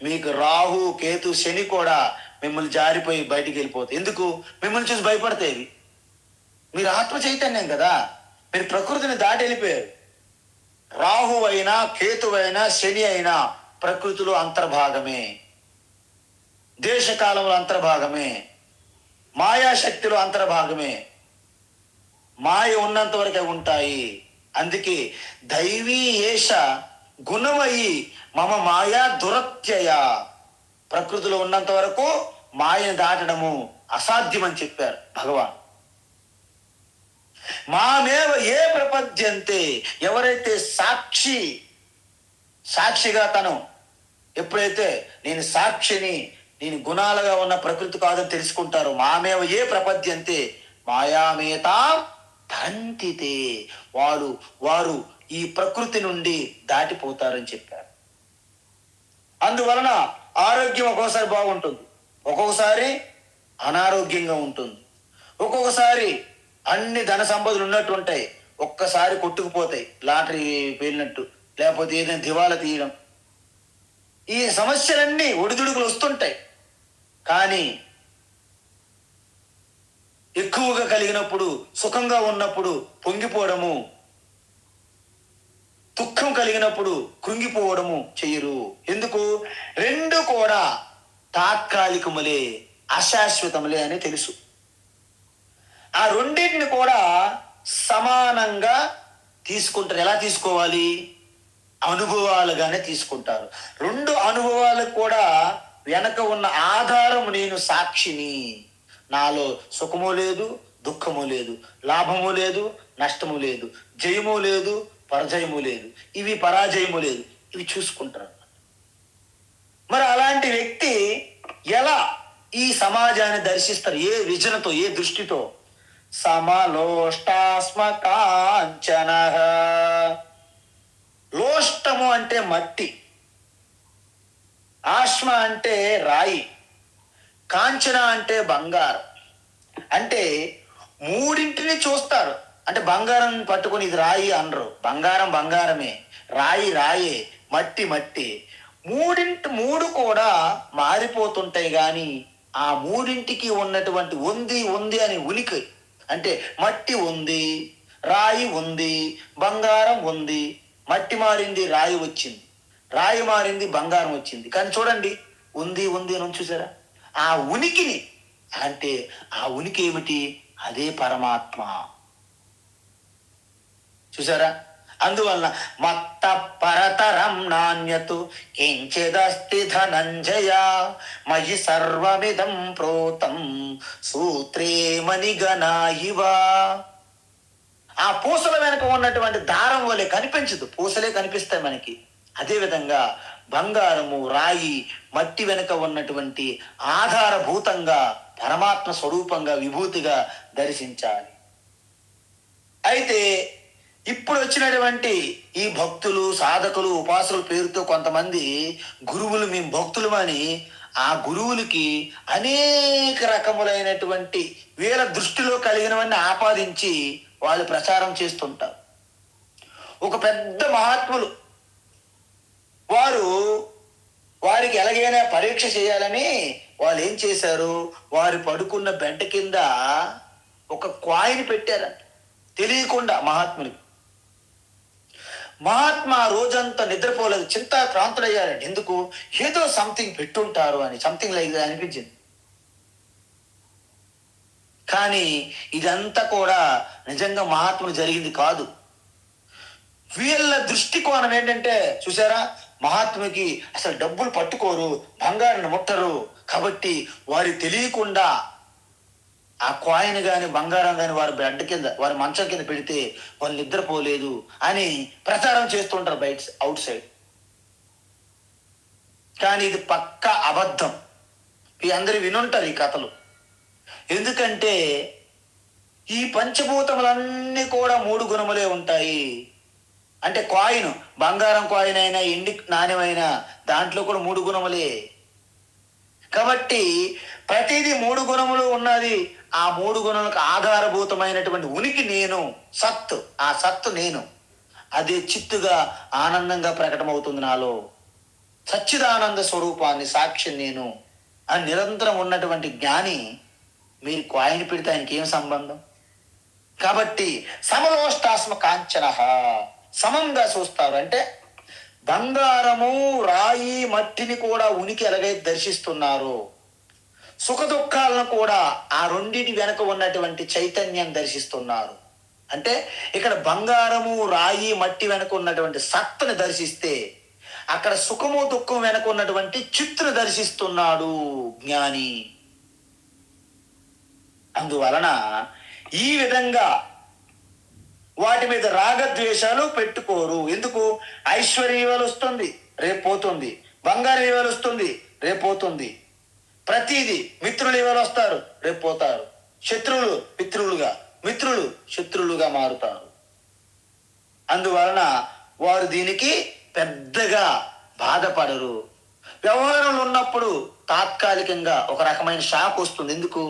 మీకు రాహు, కేతు, శని కూడా మిమ్మల్ని జారిపోయి బయటికి వెళ్ళిపోతాయి. ఎందుకు? మిమ్మల్ని చూసి భయపడతాయి. మీరు ఆత్మ చైతన్యం కదా, మీరు ప్రకృతిని దాటి వెళ్ళిపోయారు. రాహు అయినా, కేతు అయినా, శని అయినా ప్రకృతిలో అంతర్భాగమే, దేశకాలంలో అంతర్భాగమే, మాయాశక్తిలో అంతర్భాగమే. మాయ ఉన్నంత వరకే ఉంటాయి. అందుకే దైవీ ఏష గుణమయి మమ మాయా దురత్యయ. ప్రకృతిలో ఉన్నంత వరకు మాయను దాటడము అసాధ్యమని చెప్పారు భగవాన్. మామేవ ఏ ప్రపద్యంతే, ఎవరైతే సాక్షిగా తను ఎప్పుడైతే నేను సాక్షిని, నేను గుణాలుగా ఉన్న ప్రకృతి కాదని తెలుసుకుంటారో, మామేవ ఏ ప్రపద్యంతే మాయామేతాం తంతితే, వారు ఈ ప్రకృతి నుండి దాటిపోతారని చెప్పారు. అందువలన ఆరోగ్యం ఒక్కొక్కసారి బాగుంటుంది, ఒక్కొక్కసారి అనారోగ్యంగా ఉంటుంది. ఒక్కొక్కసారి అన్ని ధన సంపదలు ఉన్నట్టు ఉంటాయి, ఒక్కసారి కొట్టుకుపోతాయి, లాటరీ వెళ్ళినట్టు, లేకపోతే ఏదైనా దివాలా తీయడం. ఈ సమస్యలన్నీ ఒడిదుడుకులు వస్తుంటాయి. కానీ ఎక్కువగా కలిగినప్పుడు, సుఖంగా ఉన్నప్పుడు పొంగిపోవడము, దుఃఖం కలిగినప్పుడు కృంగిపోవడము చెయ్యరు. ఎందుకు? రెండు కూడా తాత్కాలికములే, అశాశ్వతములే అని తెలుసు. ఆ రెండింటిని కూడా సమానంగా తీసుకుంటారు. ఎలా తీసుకోవాలి? అనుభవాలుగానే తీసుకుంటారు. 2 అనుభవాలకు కూడా వెనక ఉన్న ఆధారం నేను సాక్షిని. నాలో సుఖము లేదు, దుఃఖము లేదు, లాభము లేదు, నష్టము లేదు, జయము లేదు, పరాజయము లేదు, ఇవి పరాజయము లేదు, ఇవి చూసుకుంటారు. మరి అలాంటి వ్యక్తి ఎలా ఈ సమాజాన్ని దర్శిస్తారు? ఏ విజనతో, ఏ దృష్టితో? సమలోష్టాస్మకాంచన. లోష్టము అంటే మట్టి, ఆశ్మ అంటే రాయి, కాంచన అంటే బంగారం. అంటే మూడింటిని చూస్తారు. అంటే బంగారం పట్టుకొని ఇది రాయి అనరు. బంగారం బంగారమే, రాయి రాయే, మట్టి మట్టి. మూడు కూడా మారిపోతుంటాయి. కానీ ఆ మూడింటికి ఉన్నటువంటి ఉంది అని ఉనికి, అంటే మట్టి ఉంది, రాయి ఉంది, బంగారం ఉంది. మట్టి మారింది, రాయి వచ్చింది, రాయి మారింది, బంగారం వచ్చింది. కానీ చూడండి, ఉంది అని చూసారా? ఆ ఉనికిని, అంటే ఆ ఉనికి ఏమిటి? అదే పరమాత్మ. చూసారా? అందువలన మత్త పరతరం నాణ్యతు కించిదస్తి ధనంజయ మయి సర్వమిదం ప్రోతం సూత్రే మణిగణా ఇవ. ఆ పూసల వెనక ఉన్నటువంటి దారం వలె కనిపించదు, పూసలే కనిపిస్తాయి మనకి. అదేవిధంగా బంగారము, రాయి, మట్టి వెనుక ఉన్నటువంటి ఆధారభూతంగా పరమాత్మ స్వరూపంగా విభూతిగా దర్శించాలి. అయితే ఇప్పుడు వచ్చినటువంటి ఈ భక్తులు, సాధకులు, ఉపాసకుల పేరుతో కొంతమంది గురువులు, మేము భక్తులు అని ఆ గురువులకి అనేక రకములైనటువంటి వీళ్ళ దృష్టిలో కలిగినవన్నీ ఆపాదించి వాళ్ళు ప్రచారం చేస్తుంటారు. ఒక పెద్ద మహాత్ములు వారికి ఎలాగైనా పరీక్ష చేయాలని వాళ్ళు ఏం చేశారు, వారు పడుకున్న బెడ్ కింద ఒక కాయిన్ పెట్టారంట తెలియకుండా మహాత్ములకి. మహాత్మా రోజంతా నిద్రపోలేదు, చింతాక్రాంతులయ్యారండి. ఎందుకు? ఏదో సంథింగ్ పెట్టుంటారు అని, సంథింగ్ లైక్ అనిపించింది. కానీ ఇదంతా కూడా నిజంగా మహాత్ములు జరిగింది కాదు. వీళ్ళ దృష్టికోణం ఏంటంటే, చూసారా, మహాత్ముకి అసలు డబ్బులు పట్టుకోరు, బంగారాన్ని ముట్టరు, కాబట్టి వారి తెలియకుండా ఆ కాయిన్ కానీ బంగారం కానీ వారి బెడ్ కింద, వారి మంచం కింద పెడితే వాళ్ళు నిద్రపోలేదు అని ప్రచారం చేస్తుంటారు బయట, అవుట్ సైడ్. కానీ ఇది పక్కా అబద్ధం. ఈ అందరూ వినుంటారు ఈ కథలు. ఎందుకంటే ఈ పంచభూతములన్నీ కూడా 3 గుణములే ఉంటాయి. అంటే కాయిన్, బంగారం కాయిన్ అయినా, ఎండి నాణ్యమైనా దాంట్లో కూడా 3 గుణములే. కాబట్టి ప్రతిదీ 3 గుణములు ఉన్నది. ఆ 3 గుణములకు ఆధారభూతమైనటువంటి ఉనికి నేను, సత్తు. ఆ సత్తు నేను, అదే చిత్తుగా ఆనందంగా ప్రకటమవుతుంది నాలో. సచ్చిదానంద స్వరూపాన్ని, సాక్షి నేను అని నిరంతరం ఉన్నటువంటి జ్ఞాని మీరు కాయిన్ పెడితే ఆయనకి ఏం సంబంధం? కాబట్టి సమలోష్టాస్మ కాంచన, సమంగా చూస్తారు. అంటే బంగారము, రాయి, మట్టిని కూడా ఉనికి ఎలాగైతే దర్శిస్తున్నారో, సుఖ దుఃఖాలను కూడా ఆ రెండింటి వెనుక ఉన్నటువంటి చైతన్యం దర్శిస్తున్నారు. అంటే ఇక్కడ బంగారము, రాయి, మట్టి వెనుక ఉన్నటువంటి సత్తుని దర్శిస్తే, అక్కడ సుఖము దుఃఖం వెనుక ఉన్నటువంటి చిత్తును దర్శిస్తున్నాడు జ్ఞాని. అందువలన ఈ విధంగా వాటి మీద రాగద్వేషాలు పెట్టుకోరు. ఎందుకు? ఐశ్వర్యం ఇవాళ వస్తుంది, రేపు పోతుంది. బంగారం ఇవాళ వస్తుంది, రేపు పోతుంది. ప్రతిదీ మిత్రులు ఇవాళ వస్తారు, రేపు పోతారు. శత్రువులు మిత్రులుగా, మిత్రులు శత్రువులుగా మారుతారు. అందువలన వారు దీనికి పెద్దగా బాధపడరు. వ్యవహారంలో ఉన్నప్పుడు తాత్కాలికంగా ఒక రకమైన షాక్ వస్తుంది. ఎందుకు?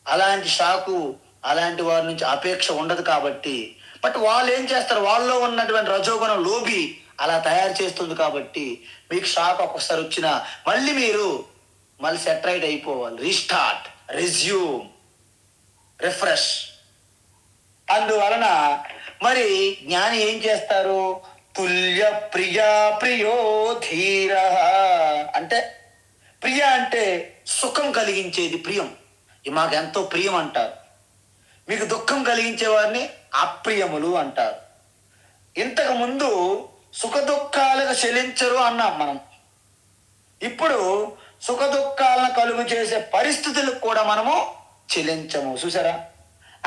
అలాంటి షాకు అలాంటి వారి నుంచి అపేక్ష ఉండదు కాబట్టి. బట్ వాళ్ళు ఏం చేస్తారు, వాళ్ళలో ఉన్నటువంటి రజోగుణం లోబి అలా తయారు చేస్తుంది కాబట్టి మీకు షాక్ ఒక్కసారి వచ్చినా మళ్ళీ సెటరైట్ అయిపోవాలి. Restart, resume, refresh. అందువలన మరి జ్ఞాని ఏం చేస్తారు? తుల్య ప్రియా ప్రియో ధీర. అంటే ప్రియ అంటే సుఖం కలిగించేది ప్రియం, మాకు ఎంతో ప్రియం అంటారు. మీకు దుఃఖం కలిగించే వారిని అప్రియములు అంటారు. ఇంతకు ముందు సుఖ దుఃఖాలకు చెలించరు అన్నాం మనం. ఇప్పుడు సుఖ దుఃఖాలను కలుగు చేసే పరిస్థితులకు కూడా మనము చెలించము. చూసారా,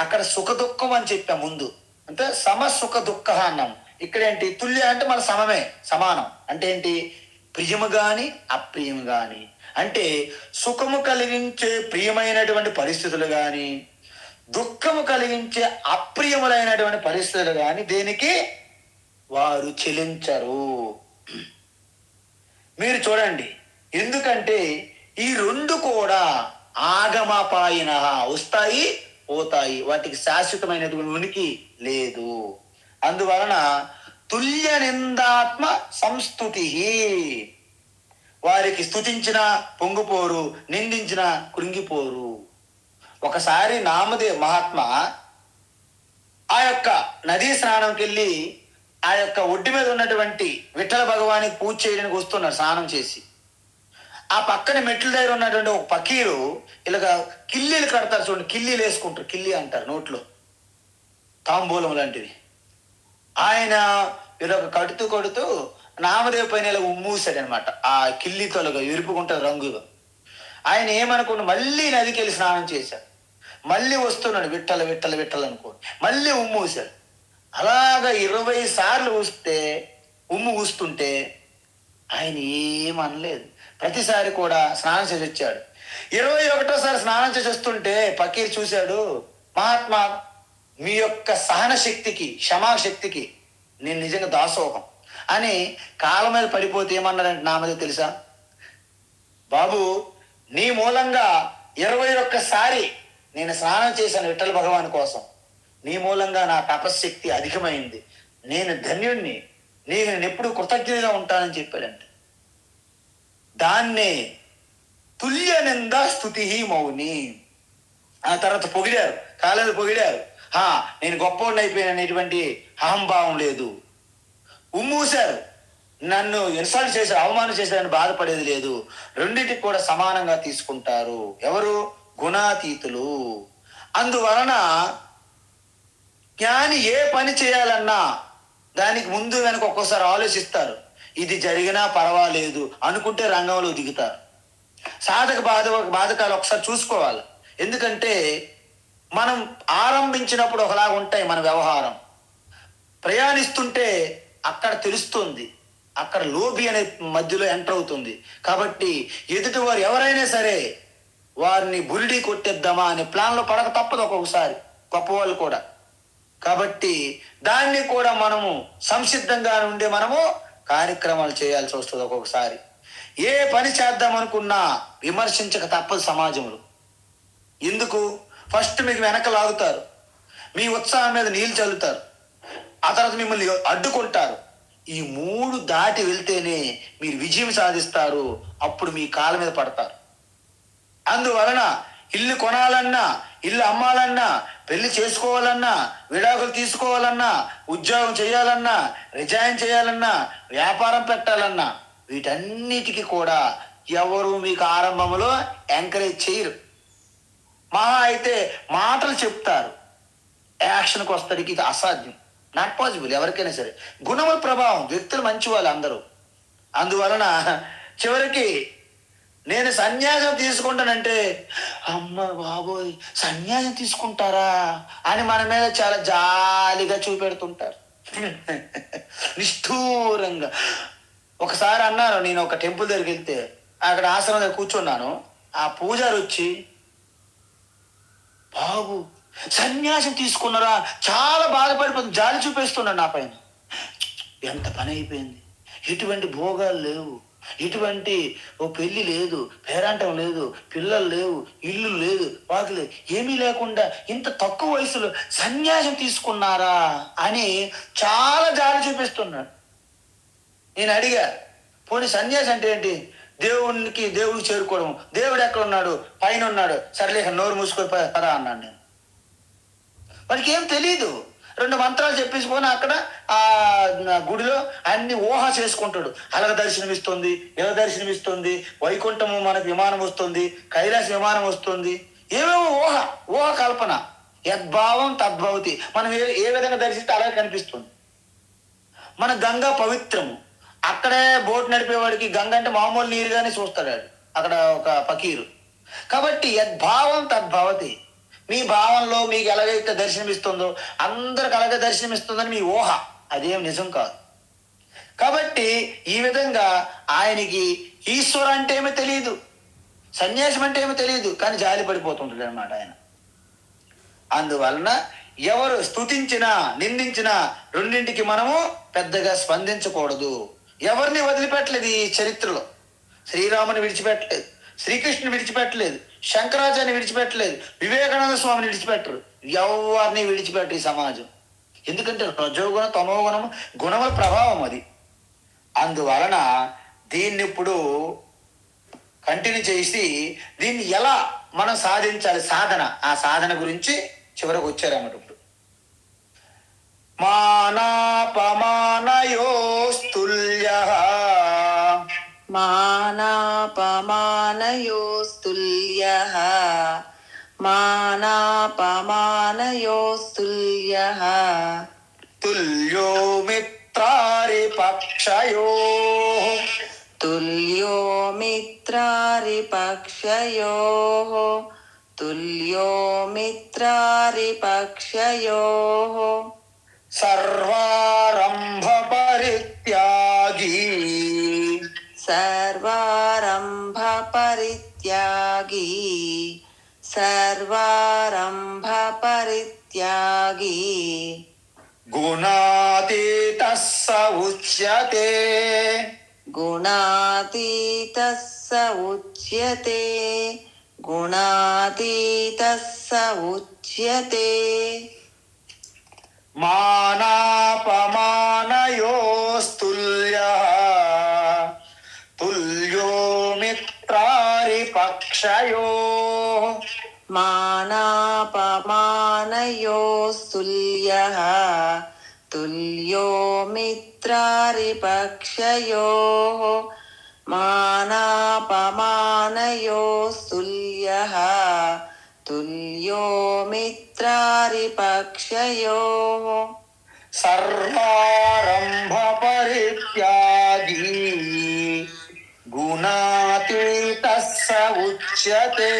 అక్కడ సుఖ దుఃఖం అని చెప్పాం ముందు, అంటే సమ సుఖ దుఃఖ అన్నాం. ఇక్కడ ఏంటి? తుల్య అంటే మన సమమే, సమానం. అంటే ఏంటి? ప్రియము గాని అప్రియము గాని. అంటే సుఖము కలిగించే ప్రియమైనటువంటి పరిస్థితులు గాని, దుఃఖము కలిగించే అప్రియములైనటువంటి పరిస్థితులు గాని దేనికి వారు చెలించరు. మీరు చూడండి, ఎందుకంటే ఈ 2 కూడా ఆగమపాయిన, వస్తాయి పోతాయి, వాటికి శాశ్వతమైనటువంటి ఉనికి లేదు. అందువలన తుల్య నిందాత్మ సంస్తుతి, వారికి స్తుతించిన పొంగిపోరు, నిందించిన కృంగిపోరు. ఒకసారి నామదేవ్ మహాత్మా ఆ యొక్క నదీ స్నానంకి వెళ్ళి ఆ యొక్క ఒడ్డు మీద ఉన్నటువంటి విఠల భగవానికి పూజ చేయడానికి వస్తున్నారు స్నానం చేసి. ఆ పక్కన మెట్ల దగ్గర ఉన్నటువంటి ఒక పకీరు ఇలాగ కిల్లీలు కడతారు చూడండి, కిల్లీలు వేసుకుంటారు, కిల్లి అంటారు నోట్లో, తాంబూలం లాంటివి. ఆయన ఇలాగ కడుతూ నామదేవ్ పైన ఇలా ఉమ్మూసాడు అనమాట. ఆ కిల్లితో ఎరుపుకుంటారు రంగుగా. ఆయన ఏమనుకోండి, మళ్ళీ నదికి వెళ్ళి స్నానం చేశాడు. మళ్ళీ వస్తున్నాడు విట్టల విట్టల విట్టలు అనుకోండి, మళ్ళీ ఉమ్మూసాడు. అలాగా 20 సార్లు ఉమ్ము ఊస్తుంటే ఆయన ఏమనలేదు. ప్రతిసారి కూడా స్నానం చేసి వచ్చాడు. 21వ స్నానం చేసి వస్తుంటే పకీర్ చూశాడు, మహాత్మా మీ యొక్క సహన శక్తికి, క్షమాశక్తికి నేను నిజంగా దాసోహం అని కాళ్ళ మీద పడిపోతే ఏమన్నారంటే నా మీద తెలుసా, బాబు నీ మూలంగా 21 నేను స్నానం చేశాను విఠల భగవాన్ కోసం, నీ మూలంగా నా తపశ్శక్తి అధికమైంది, నేను ధన్యుణ్ణి, నేను ఎప్పుడు కృతజ్ఞతగా ఉంటానని చెప్పాడంట. దాన్నే తుల్య నింద స్తుతి మౌని. ఆ తర్వాత పొగిడారు, కాలేదు పొగిడారు, నేను గొప్పవాడిని అయిపోయాను అనేటువంటి అహంభావం లేదు. ఉమ్మూశారు, నన్ను ఇన్సల్ట్ చేశారు, అవమానం చేశారని బాధపడేది లేదు. రెండింటికి కూడా సమానంగా తీసుకుంటారు. ఎవరు? గుణాతీతులు. అందువలన జ్ఞాని ఏ పని చేయాలన్నా దానికి ముందు వెనక ఒక్కోసారి ఆలోచిస్తారు. ఇది జరిగినా పర్వాలేదు అనుకుంటే రంగంలో దిగుతారు. బాధకాలు ఒకసారి చూసుకోవాలి. ఎందుకంటే మనం ఆరంభించినప్పుడు ఒకలాగా ఉంటాయి మన వ్యవహారం, ప్రయాణిస్తుంటే అక్కడ తెలుస్తుంది, అక్కడ లోబి అనే మధ్యలో ఎంటర్ అవుతుంది. కాబట్టి ఎదుటి వారు ఎవరైనా సరే వారిని బురిడి కొట్టేద్దామా అనే ప్లాన్లో పడక తప్పదు ఒక్కొక్కసారి, గొప్పవాళ్ళు కూడా. కాబట్టి దాన్ని కూడా మనము సంసిద్ధంగా ఉండే మనము కార్యక్రమాలు చేయాల్సి వస్తుంది. ఒక్కొక్కసారి ఏ పని చేద్దాం అనుకున్నా విమర్శించక తప్పదు సమాజంలో. ఎందుకు? ఫస్ట్ మీకు వెనక లాగుతారు, మీ ఉత్సాహం మీద నీళ్లు చల్లుతారు, ఆ తర్వాత మిమ్మల్ని అడ్డుకుంటారు. ఈ 3 దాటి వెళ్తేనే మీరు విజయం సాధిస్తారు. అప్పుడు మీ కాళ్ళ మీద పడతారు. అందువలన ఇల్లు కొనాలన్నా, ఇల్లు అమ్మాలన్నా, పెళ్లి చేసుకోవాలన్నా, విడాకులు తీసుకోవాలన్నా, ఉద్యోగం చేయాలన్నా, రిజైన్ చేయాలన్నా, వ్యాపారం పెట్టాలన్నా, వీటన్నిటికీ కూడా ఎవరు మీకు ఆరంభంలో ఎంకరేజ్ చేయరు. మహా అయితే మాటలు చెప్తారు, యాక్షన్కి వస్తాడికి ఇది అసాధ్యం, నాట్ పాసిబుల్ ఎవరికైనా సరే. గుణముల ప్రభావం, వ్యక్తులు మంచి వాళ్ళు అందరూ. అందువలన చివరికి నేను సన్యాసం తీసుకుంటానంటే, అమ్మ బాబోయ్ సన్యాసం తీసుకుంటారా అని మన మీద చాలా జాలిగా చూపెడుతుంటారు, నిష్ఠూరంగా. ఒకసారి అన్నారు, నేను ఒక టెంపుల్ దగ్గరికి వెళ్తే అక్కడ ఆశ్రమం దగ్గర కూర్చున్నాను. ఆ పూజారి వచ్చి, బాబు సన్యాసం తీసుకున్నారా, చాలా బాధపడిపోతుంది, జాలి చూపిస్తున్నాడు నా పైన. ఎంత పని అయిపోయింది, ఎటువంటి భోగాలు లేవు, ఎటువంటి పెళ్లి లేదు, పేరాంటం లేదు, పిల్లలు లేవు, ఇల్లు లేదు, వాకి లేదు, ఏమీ లేకుండా ఇంత తక్కువ వయసులో సన్యాసం తీసుకున్నారా అని చాలా జాలి చూపిస్తున్నాడు. నేను అడిగా, పోనీ సన్యాసి అంటే ఏంటి? దేవుడికి చేరుకోవడం. దేవుడు ఎక్కడ ఉన్నాడు? పైన ఉన్నాడు. సర్లేక నోరు మూసుకొని పదా అన్నాడు నేను. వాడికి ఏం తెలీదు. 2 మంత్రాలు చెప్పేసుకొని అక్కడ ఆ గుడిలో అన్ని ఊహ చేసుకుంటాడు. అలాగ దర్శనమిస్తుంది, ఇలా దర్శనమిస్తుంది, వైకుంఠము మనకు విమానం వస్తుంది, కైలాస విమానం వస్తుంది, ఏమేమో ఊహ కల్పన. యద్భావం తద్భవతి. మనం ఏ విధంగా దర్శిస్తే అలాగే కనిపిస్తుంది. మన గంగా పవిత్రము. అక్కడే బోట్ నడిపేవాడికి గంగ అంటే మామూలు నీరుగానే చూస్తాడు అక్కడ ఒక పకీరు. కాబట్టి యద్భావం తద్భవతి. మీ భావంలో మీకు ఎలాగైతే దర్శనమిస్తుందో అందరికి అలాగే దర్శనమిస్తుందని మీ ఊహ, అదేం నిజం కాదు. కాబట్టి ఈ విధంగా ఆయనకి ఈశ్వర అంటే ఏమో తెలియదు, సన్యాసం అంటే ఏమో తెలియదు, కానీ జాలి పడిపోతుంటాడు అనమాట ఆయన. అందువలన ఎవరు స్తుతించినా నిందించినా రెండింటికి మనము పెద్దగా స్పందించకూడదు. ఎవరిని వదిలిపెట్టలేదు ఈ చరిత్రలో. శ్రీరాముని విడిచిపెట్టలేదు, శ్రీకృష్ణుని విడిచిపెట్టలేదు, శంకరాచార్యని విడిచిపెట్టలేదు, వివేకానంద స్వామిని విడిచిపెట్టరు. ఎవరిని విడిచిపెట్టరు ఈ సమాజం. ఎందుకంటే రజోగుణ తమోగుణం గుణముల ప్రభావం అది. అందువలన దీన్ని ఇప్పుడు కంటిన్యూ చేసి దీన్ని ఎలా మనం సాధించాలి, ఆ సాధన గురించి చివరకు వచ్చారన్నమాట. ఇప్పుడు మానాపమానయోస్తుల్యః మానాపమానయోస్తుల్యః మానాపమానయోస్తుల్యః తుల్యో మిత్రారిపక్షయోః తుల్యో మిత్రారిపక్షయోః తుల్యో మిత్రారిపక్షయోః సర్వారంభ పరిత్యాగీ పరిత్యాగి సర్వారంభ పరిత్యాగి గుణాతీతః స ఉచ్యతే గుణాతీతః స ఉచ్యతే గుణాతీతః స ఉచ్యతే మానాపమానయోస్తుల్యః తుల్యో మిత్రారిపక్షయోః మానాపమానయోస్తుల్యః తుల్యో మిత్రారిపక్షయోః మానాపమానయోస్తుల్యః తుల్యో మిత్రారిపక్షయోః సర్వారంభ పరిత్యాగి గుణాతీతః స ఉచ్యతే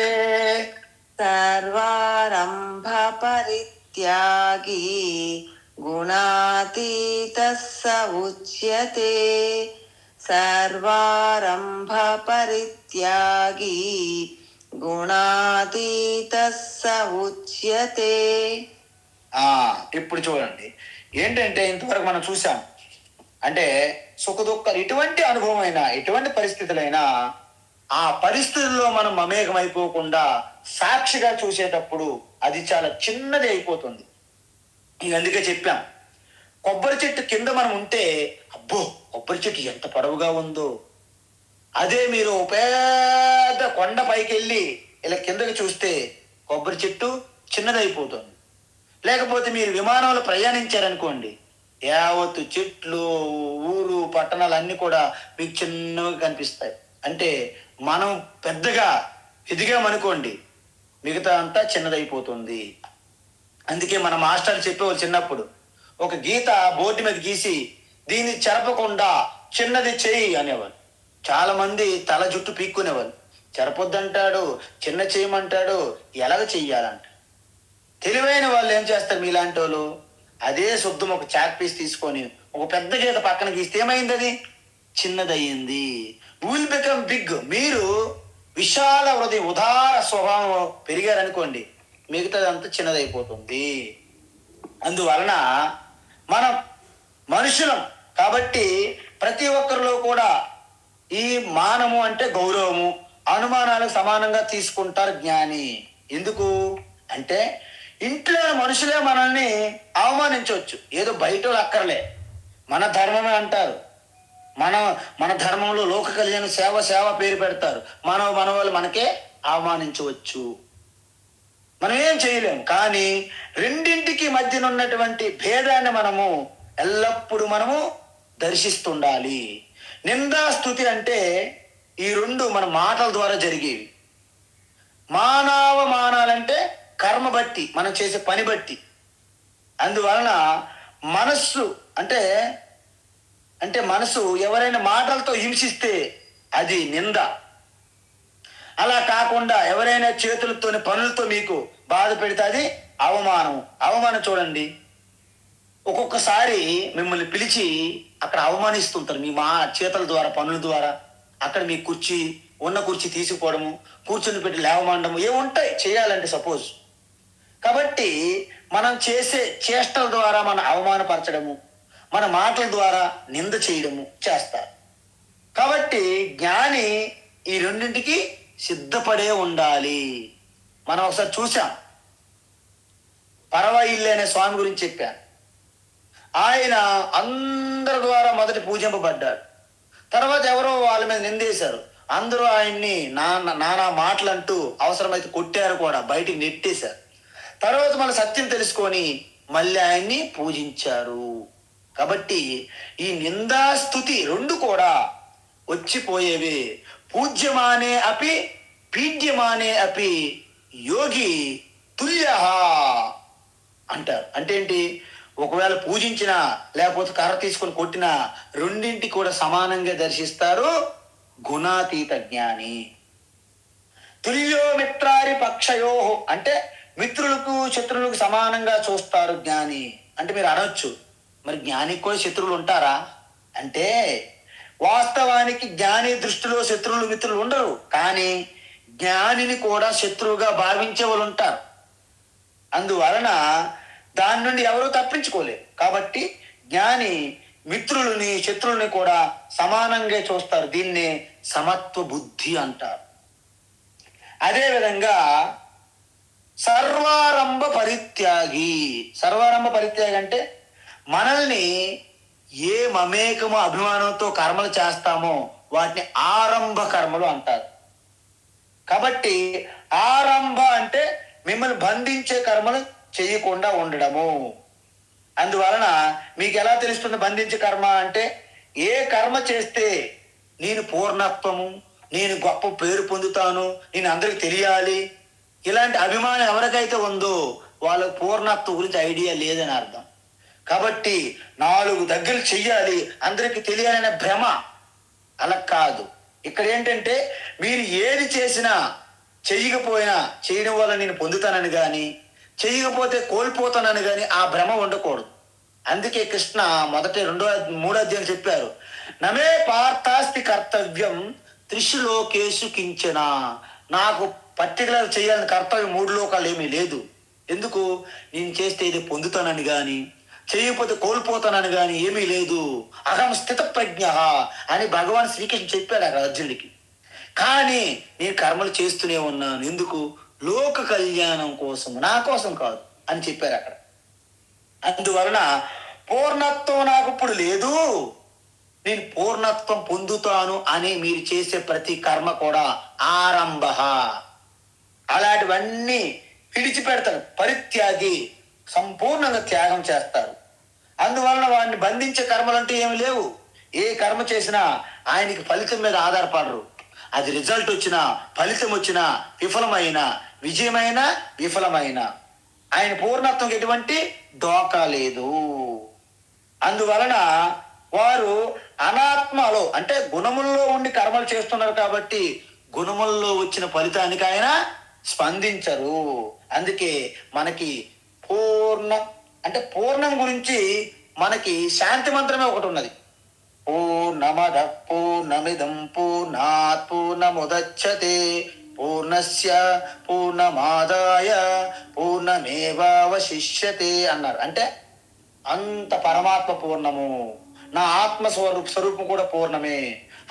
సర్వారంభ పరిత్యాగి గుణాతీతః స ఉచ్యతే సర్వారంభ పరిత్యాగి గుణాతీతః స ఉచ్యతే. ఇప్పుడు చూడండి, ఏంటంటే ఇంతవరకు మనం చూసాం అంటే సుఖ దుఃఖాలు ఎటువంటి అనుభవం అయినా ఎటువంటి పరిస్థితులైనా ఆ పరిస్థితుల్లో మనం మమేకమైపోకుండా సాక్షిగా చూసేటప్పుడు అది చాలా చిన్నది అయిపోతుంది. ఇక అందుకే చెప్పాం, కొబ్బరి చెట్టు కింద మనం ఉంటే అబ్బో కొబ్బరి చెట్టు ఎంత పొడవుగా ఉందో, అదే మీరు పెద్ద కొండ పైకి వెళ్ళి ఇలా కిందకి చూస్తే కొబ్బరి చెట్టు చిన్నదైపోతుంది. లేకపోతే మీరు విమానంలో ప్రయాణించారనుకోండి, యావత్తు చెట్లు ఊరు పట్టణాలు అన్నీ కూడా మీకు చిన్నగా కనిపిస్తాయి. అంటే మనం పెద్దగా ఎదిగామనుకోండి, మిగతా అంతా చిన్నదైపోతుంది. అందుకే మన మాస్టర్లు చెప్పేవాళ్ళు చిన్నప్పుడు ఒక గీత బోర్డు మీద గీసి దీన్ని చెరపకుండా చిన్నది చేయి అనేవాళ్ళు. చాలా మంది తల జుట్టు పీక్కునేవాళ్ళు. చెరపొద్దంటాడు, చిన్న చేయమంటాడు, ఎలాగ చెయ్యాలంట. తెలివైన వాళ్ళు ఏం చేస్తారు, మీలాంటి వాళ్ళు అదే శుద్ధం ఒక చాక్ పీస్ తీసుకొని ఒక పెద్ద గీత పక్కన గీస్తే ఏమైంది, అది చిన్నదయ్యింది. Will become big. మీరు విశాల హృదయం ఉదార స్వభావం పెరిగారనుకోండి, మిగతాదంతా చిన్నదైపోతుంది. అందువలన మనం మనుషులం కాబట్టి ప్రతి ఒక్కరిలో కూడా ఈ మానము అంటే గౌరవము, అనుమానాలకు సమానంగా తీసుకుంటారు జ్ఞాని. ఎందుకు అంటే ఇంట్లో మనుషులే మనల్ని అవమానించవచ్చు, ఏదో బయట అక్కర్లే. మన ధర్మమే అంటారు, మన ధర్మంలో లోక కళ్యాణ సేవ పేరు పెడతారు. మన వాళ్ళు మనకే అవమానించవచ్చు, మనం ఏం చేయలేము. కానీ రెండింటికి మధ్యన ఉన్నటువంటి భేదాన్ని మనము ఎల్లప్పుడూ మనము దర్శిస్తుండాలి. నిందాస్తుతి అంటే ఈ రెండు మన మాటల ద్వారా జరిగేవి. మానాలంటే కర్మ బట్టి, మనం చేసే పని బట్టి. అందువలన మనస్సు అంటే మనసు ఎవరైనా మాటలతో హింసిస్తే అది నింద. అలా కాకుండా ఎవరైనా చేతులతోని పనులతో మీకు బాధ పెడితే అది అవమానం. చూడండి, ఒక్కొక్కసారి మిమ్మల్ని పిలిచి అక్కడ అవమానిస్తుంటారు మీ చేతుల ద్వారా, పనుల ద్వారా. అక్కడ మీ ఉన్న కుర్చీ తీసుకుపోవడము, కూర్చుని పెట్టి లేవమండము ఏముంటాయి చేయాలంటే సపోజ్. కాబట్టి మనం చేసే చేష్టల ద్వారా మన అవమానపరచడము, మన మాటల ద్వారా నింద చేయడము చేస్తారు. కాబట్టి జ్ఞాని ఈ రెండింటికి సిద్ధపడే ఉండాలి. మనం ఒకసారి చూసాం, పరవయిల్లి అనే స్వామి గురించి చెప్పాను. ఆయన అందరి ద్వారా మొదటి పూజింపబడ్డాడు. తర్వాత ఎవరో వాళ్ళ మీద నిందేశారు. అందరూ ఆయన్ని నానా మాటలు అంటూ అవసరమైతే కొట్టారు కూడా, బయటికి నెట్టేశారు. తర్వాత మన సత్యం తెలుసుకొని మళ్ళీ ఆయన్ని పూజించారు. కాబట్టి ఈ నిందాస్తుతి రెండు కూడా వచ్చిపోయేవి. పూజ్యమానే అపి పీడ్యమానే అపి యోగి తుల్య అంటారు. అంటే ఏంటి, ఒకవేళ పూజించినా లేకపోతే కర్ర తీసుకొని కొట్టినా రెండింటి కూడా సమానంగా దర్శిస్తారు గుణాతీత జ్ఞాని. తుల్యో మిత్రారి పక్షయో అంటే మిత్రులకు శత్రువులకు సమానంగా చూస్తారు జ్ఞాని. అంటే మీరు అనొచ్చు, మరి జ్ఞానికి కూడా శత్రువులు ఉంటారా అంటే, వాస్తవానికి జ్ఞాని దృష్టిలో శత్రువులు మిత్రులు ఉండరు, కానీ జ్ఞానిని కూడా శత్రువుగా భావించే వాళ్ళు ఉంటారు. అందువలన దాని నుండి ఎవరూ తప్పించుకోలేరు. కాబట్టి జ్ఞాని మిత్రులని శత్రువుని కూడా సమానంగా చూస్తారు. దీన్నే సమత్వ బుద్ధి అంటారు. అదేవిధంగా సర్వారంభ పరిత్యాగి. సర్వారంభ పరిత్యాగి అంటే మనల్ని ఏ మమేకము అభిమానంతో కర్మలు చేస్తామో వాటిని ఆరంభ కర్మలు అంటారు. కాబట్టి ఆరంభ అంటే మిమ్మల్ని బంధించే కర్మలు చేయకుండా ఉండడము. అందువలన మీకు ఎలా తెలుస్తుంది బంధించే కర్మ అంటే? ఏ కర్మ చేస్తే నేను పూర్ణత్వము, నేను గొప్ప పేరు పొందుతాను, నేను అందరికి తెలియాలి, ఇలాంటి అభిమానం ఎవరికైతే ఉందో వాళ్ళ పూర్ణత్వం గురించి ఐడియా లేదని అర్థం. కాబట్టి 4 దగ్గర చెయ్యాలి, అందరికి తెలియాలనే భ్రమ. అలా కాదు. ఇక్కడ ఏంటంటే మీరు ఏది చేసినా చెయ్యకపోయినా చేయడం వల్ల నేను పొందుతానని కానీ, చెయ్యకపోతే కోల్పోతానని కానీ ఆ భ్రమ ఉండకూడదు. అందుకే కృష్ణ మొదటి 3వ అధ్యాయం చెప్పారు, నమే పార్థాస్తి కర్తవ్యం త్రిషు లోకేషు కించన. నాకు పర్టికులర్ చేయాలని కర్తవ్యం 3 లోకాలు ఏమీ లేదు. ఎందుకు? నేను చేస్తే ఇది పొందుతానని కానీ, చేయకపోతే కోల్పోతానని కానీ ఏమీ లేదు. అహం స్థిత ప్రజ్ఞ అని భగవాన్ శ్రీకృష్ణ చెప్పాడు అక్కడ అర్జునుడికి. కానీ నేను కర్మలు చేస్తూనే ఉన్నాను. ఎందుకు? లోక కళ్యాణం కోసం, నా కోసం కాదు అని చెప్పారు అక్కడ. అందువలన పూర్ణత్వం నాకు ఇప్పుడు లేదు, నేను పూర్ణత్వం పొందుతాను అని మీరు చేసే ప్రతి కర్మ కూడా ఆరంభ. అలాంటివన్నీ విడిచిపెడతారు. పరిత్యాగి సంపూర్ణంగా త్యాగం చేస్తారు. అందువలన వాడిని బంధించే కర్మలు అంటే ఏమి లేవు. ఏ కర్మ చేసినా ఆయనకి ఫలితం మీద ఆధారపడరు. అది రిజల్ట్ వచ్చినా, ఫలితం వచ్చినా, విఫలమైన, విజయమైన, విఫలమైన ఆయన పూర్ణత్వం ఎటువంటి డోకా లేదు. అందువలన వారు అనాత్మలో అంటే గుణముల్లో ఉండి కర్మలు చేస్తున్నారు కాబట్టి గుణముల్లో వచ్చిన ఫలితానికి ఆయన స్పందించరు. అందుకే మనకి అంటే పూర్ణం గురించి మనకి శాంతి మంత్రమే ఒకటి ఉన్నది. పూర్ణమద పూర్ణమిదం పూర్ణాత్ పూర్ణముదచ్యతే పూర్ణస్య పూర్ణమాదాయ పూర్ణమేవావశిష్యతే అన్నారు. అంటే అంత పరమాత్మ పూర్ణము, నా ఆత్మ స్వరూపం కూడా పూర్ణమే.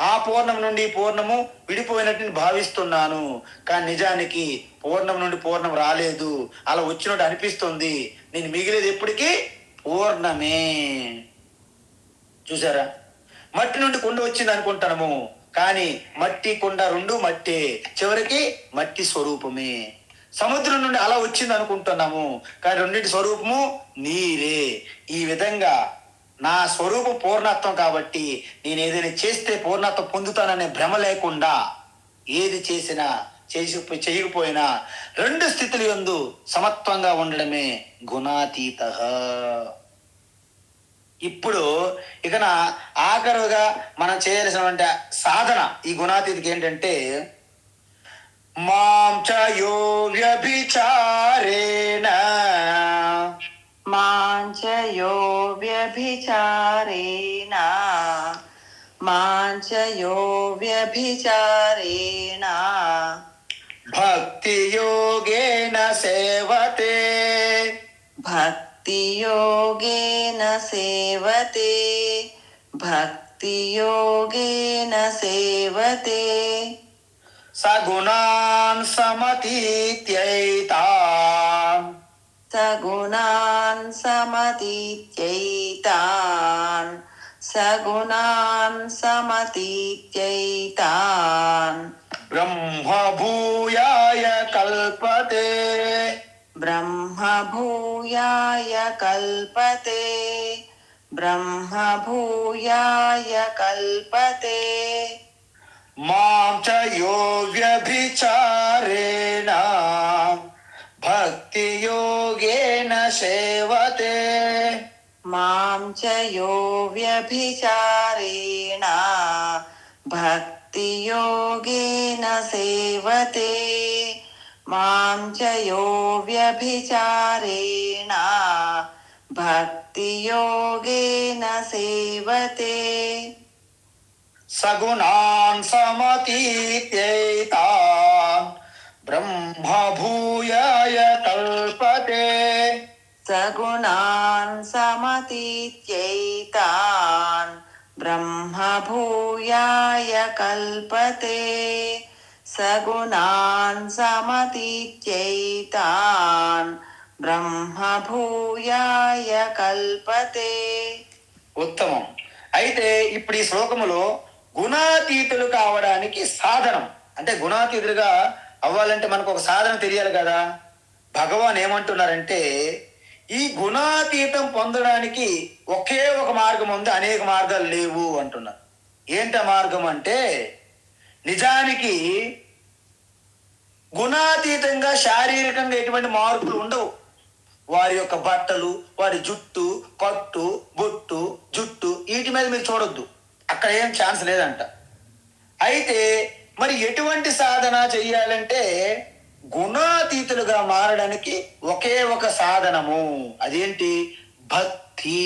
ఆ పూర్ణం నుండి పూర్ణము విడిపోయినట్టు నేను భావిస్తున్నాను, కానీ నిజానికి పూర్ణం నుండి పూర్ణం రాలేదు. అలా వచ్చినట్టు అనిపిస్తుంది. నేను మిగిలేదు ఎప్పటికీ పూర్ణమే. చూసారా? మట్టి నుండి కుండ వచ్చింది అనుకుంటాము, కానీ మట్టి కుండ 2 మట్టే, చివరికి మట్టి స్వరూపమే. సముద్రం నుండి అలా వచ్చింది అనుకుంటున్నాము, కానీ రెండింటి స్వరూపము నీరే. ఈ విధంగా నా స్వరూపం పూర్ణత్వం కాబట్టి నేను ఏదైనా చేస్తే పూర్ణత్వం పొందుతాననే భ్రమ లేకుండా ఏది చేసినా చేయకపోయినా 2 స్థితులు యందు సమత్వంగా ఉండడమే గుణాతీత. ఇప్పుడు ఇక ఆఖరుగా మనం చేయాల్సిన సాధన ఈ గుణాతీతకి ఏంటంటే, మాం చ యో వ్యభిచారేణ మాంచయో వ్యభిచారేణ మాంచయో వ్యభిచారేణ భక్తి యోగేన సేవతే భక్తి యోగేన సేవతే భక్తి యోగేన సేవతే సగుణాన్ సమతీత్యైతాన్ సగుణాన్ సమతీత్యైతాన్ సగుణాన్ సమతీత్యైతాన్ బ్రహ్మ భూయాయ కల్పతే బ్రహ్మ భూయాయ కల్పతే బ్రహ్మ భూయాయ కల్పతే మాం చ యో వ్యభిచారేణ భక్తి యోగేన సేవతే మాం చ యో వ్యభిచారేణ భక్తి యోగేన సేవతే మాం చ యో వ్యభిచారేణ భక్తి యోగేన సేవతే. సగుణాన్ సమతీత్యైతాన్ బ్రహ్మ భూయాయ కల్పతే. సగుణాన్ సమతీత్యైతాన్ బ్రహ్మ భూయాయ కల్పతే. సగుణాన్ సమతీత్యైతాన్ బ్రహ్మ భూయాయ కల్పతే. ఉత్తమం. అయితే ఇప్పుడు ఈ శ్లోకములో గుణాతీతులు కావడానికి సాధనం, అంటే గుణాతీతులుగా అవ్వాలంటే మనకు ఒక సాధన తెలియాలి కదా. భగవాన్ ఏమంటున్నారంటే ఈ గుణాతీతం పొందడానికి ఒకే ఒక మార్గం ఉంది, అనేక మార్గాలు లేవు అంటున్నారు. ఏంట మార్గం అంటే, నిజానికి గుణాతీతంగా శారీరకంగా ఎటువంటి మార్పులు ఉండవు. వారి యొక్క బట్టలు, వారి జుట్టు, కట్టు, బొట్టు, జుట్టు, వీటి మీద మీరు చూడొద్దు, అక్కడ ఏం ఛాన్స్ లేదంట. అయితే మరి ఎటువంటి సాధన చెయ్యాలంటే గుణాతీతులుగా మారడానికి ఒకే ఒక సాధనము. అదేంటి? భక్తి.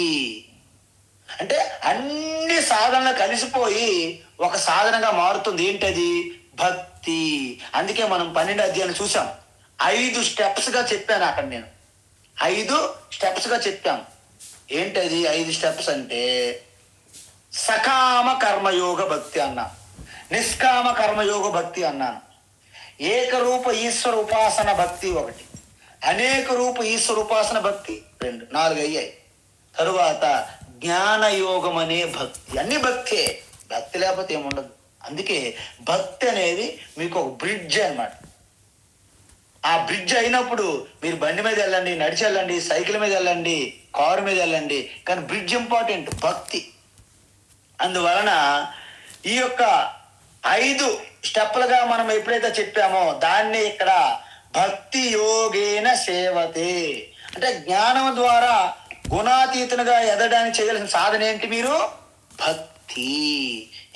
అంటే అన్ని సాధనలు కలిసిపోయి ఒక సాధనగా మారుతుంది. ఏంటది? భక్తి. అందుకే మనం 12 అధ్యాయాలు చూసాం. 5 స్టెప్స్ గా చెప్పాను అక్కడ నేను. 5 స్టెప్స్ గా చెప్పాం. ఏంటది 5 స్టెప్స్ అంటే? సకామ కర్మయోగ భక్తి అన్నా, నిష్కామ కర్మయోగ భక్తి అన్నాను, ఏకరూప ఈశ్వర ఉపాసన భక్తి 1, అనేక రూప ఈశ్వర ఉపాసన భక్తి 2, 4 అయ్యాయి. తరువాత జ్ఞానయోగం అనే భక్తి. అన్ని భక్తే, భక్తి లేకపోతే ఏముండదు. అందుకే భక్తి అనేది మీకు ఒక బ్రిడ్జ్ అన్నమాట. ఆ బ్రిడ్జ్ అయినప్పుడు మీరు బండి మీద వెళ్ళండి, నడిచి వెళ్ళండి, సైకిల్ మీద వెళ్ళండి, కారు మీద వెళ్ళండి, కానీ బ్రిడ్జ్ ఇంపార్టెంట్, భక్తి. అందువలన ఈ యొక్క 5 స్టెప్పులుగా మనం ఎప్పుడైతే చెప్పామో దాన్ని ఇక్కడ భక్తి యోగేన సేవతే, అంటే జ్ఞానం ద్వారా గుణాతీతునిగా ఎదగడానికి చేయాల్సిన సాధన ఏంటి? మీరు భక్తి.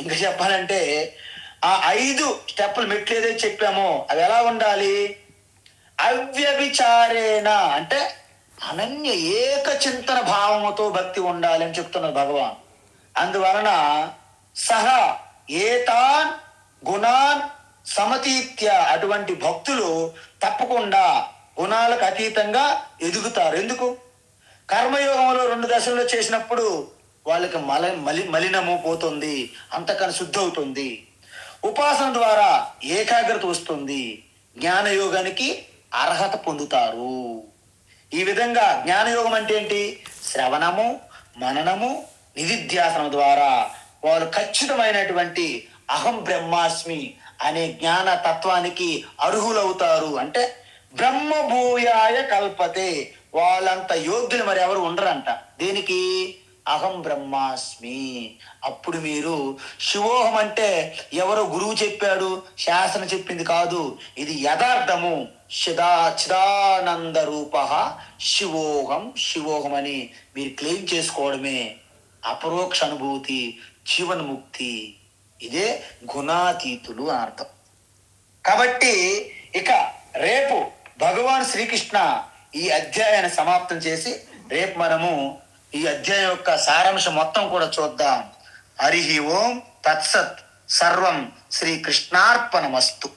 ఇంకా చెప్పాలంటే ఆ 5 స్టెప్పులు మెట్లు ఏదైతే చెప్పామో అవి ఎలా ఉండాలి? అవ్యభిచారేణ, అంటే అనన్య ఏక చింతన భావముతో భక్తి ఉండాలి అని చెప్తున్నారు భగవాన్. అందువలన సహా ఏతాన్ గుణాన్ సమతీత్య, అటువంటి భక్తులు తప్పకుండా గుణాలకు అతీతంగా ఎదుగుతారు. ఎందుకు? కర్మయోగంలో 2 దశల్లో చేసినప్పుడు వాళ్ళకి మలినము పోతుంది, అంతకన్నా శుద్ధి అవుతుంది. ఉపాసన ద్వారా ఏకాగ్రత వస్తుంది, జ్ఞానయోగానికి అర్హత పొందుతారు. ఈ విధంగా జ్ఞానయోగం అంటే ఏంటి? శ్రవణము, మననము, నిధిధ్యాసనం ద్వారా వాళ్ళు ఖచ్చితమైనటువంటి అహం బ్రహ్మాస్మి అనే జ్ఞాన తత్వానికి అర్హులవుతారు. అంటే బ్రహ్మభూయాయ కల్పతే, వాళ్ళంత యోగ్యులు మరి ఎవరు ఉండరంట. దేనికి? అహం బ్రహ్మాస్మి. అప్పుడు మీరు శివోహం అంటే ఎవరో గురువు చెప్పాడు, శాస్త్రం చెప్పింది కాదు, ఇది యథార్థము. చిదానంద రూప శివోహం, శివోహం అని మీరు క్లెయిమ్ చేసుకోవడమే అపరోక్ష అనుభూతి, జీవన్ముక్తి. ఇదే గుణాతీతులు అని అర్థం. కాబట్టి ఇక రేపు భగవాన్ శ్రీకృష్ణ ఈ అధ్యాయాన్ని సమాప్తం చేసి రేపు మనము ఈ అధ్యాయం యొక్క సారాంశం మొత్తం కూడా చూద్దాం. హరి ఓం తత్సత్. సర్వం శ్రీకృష్ణార్పణమస్తు.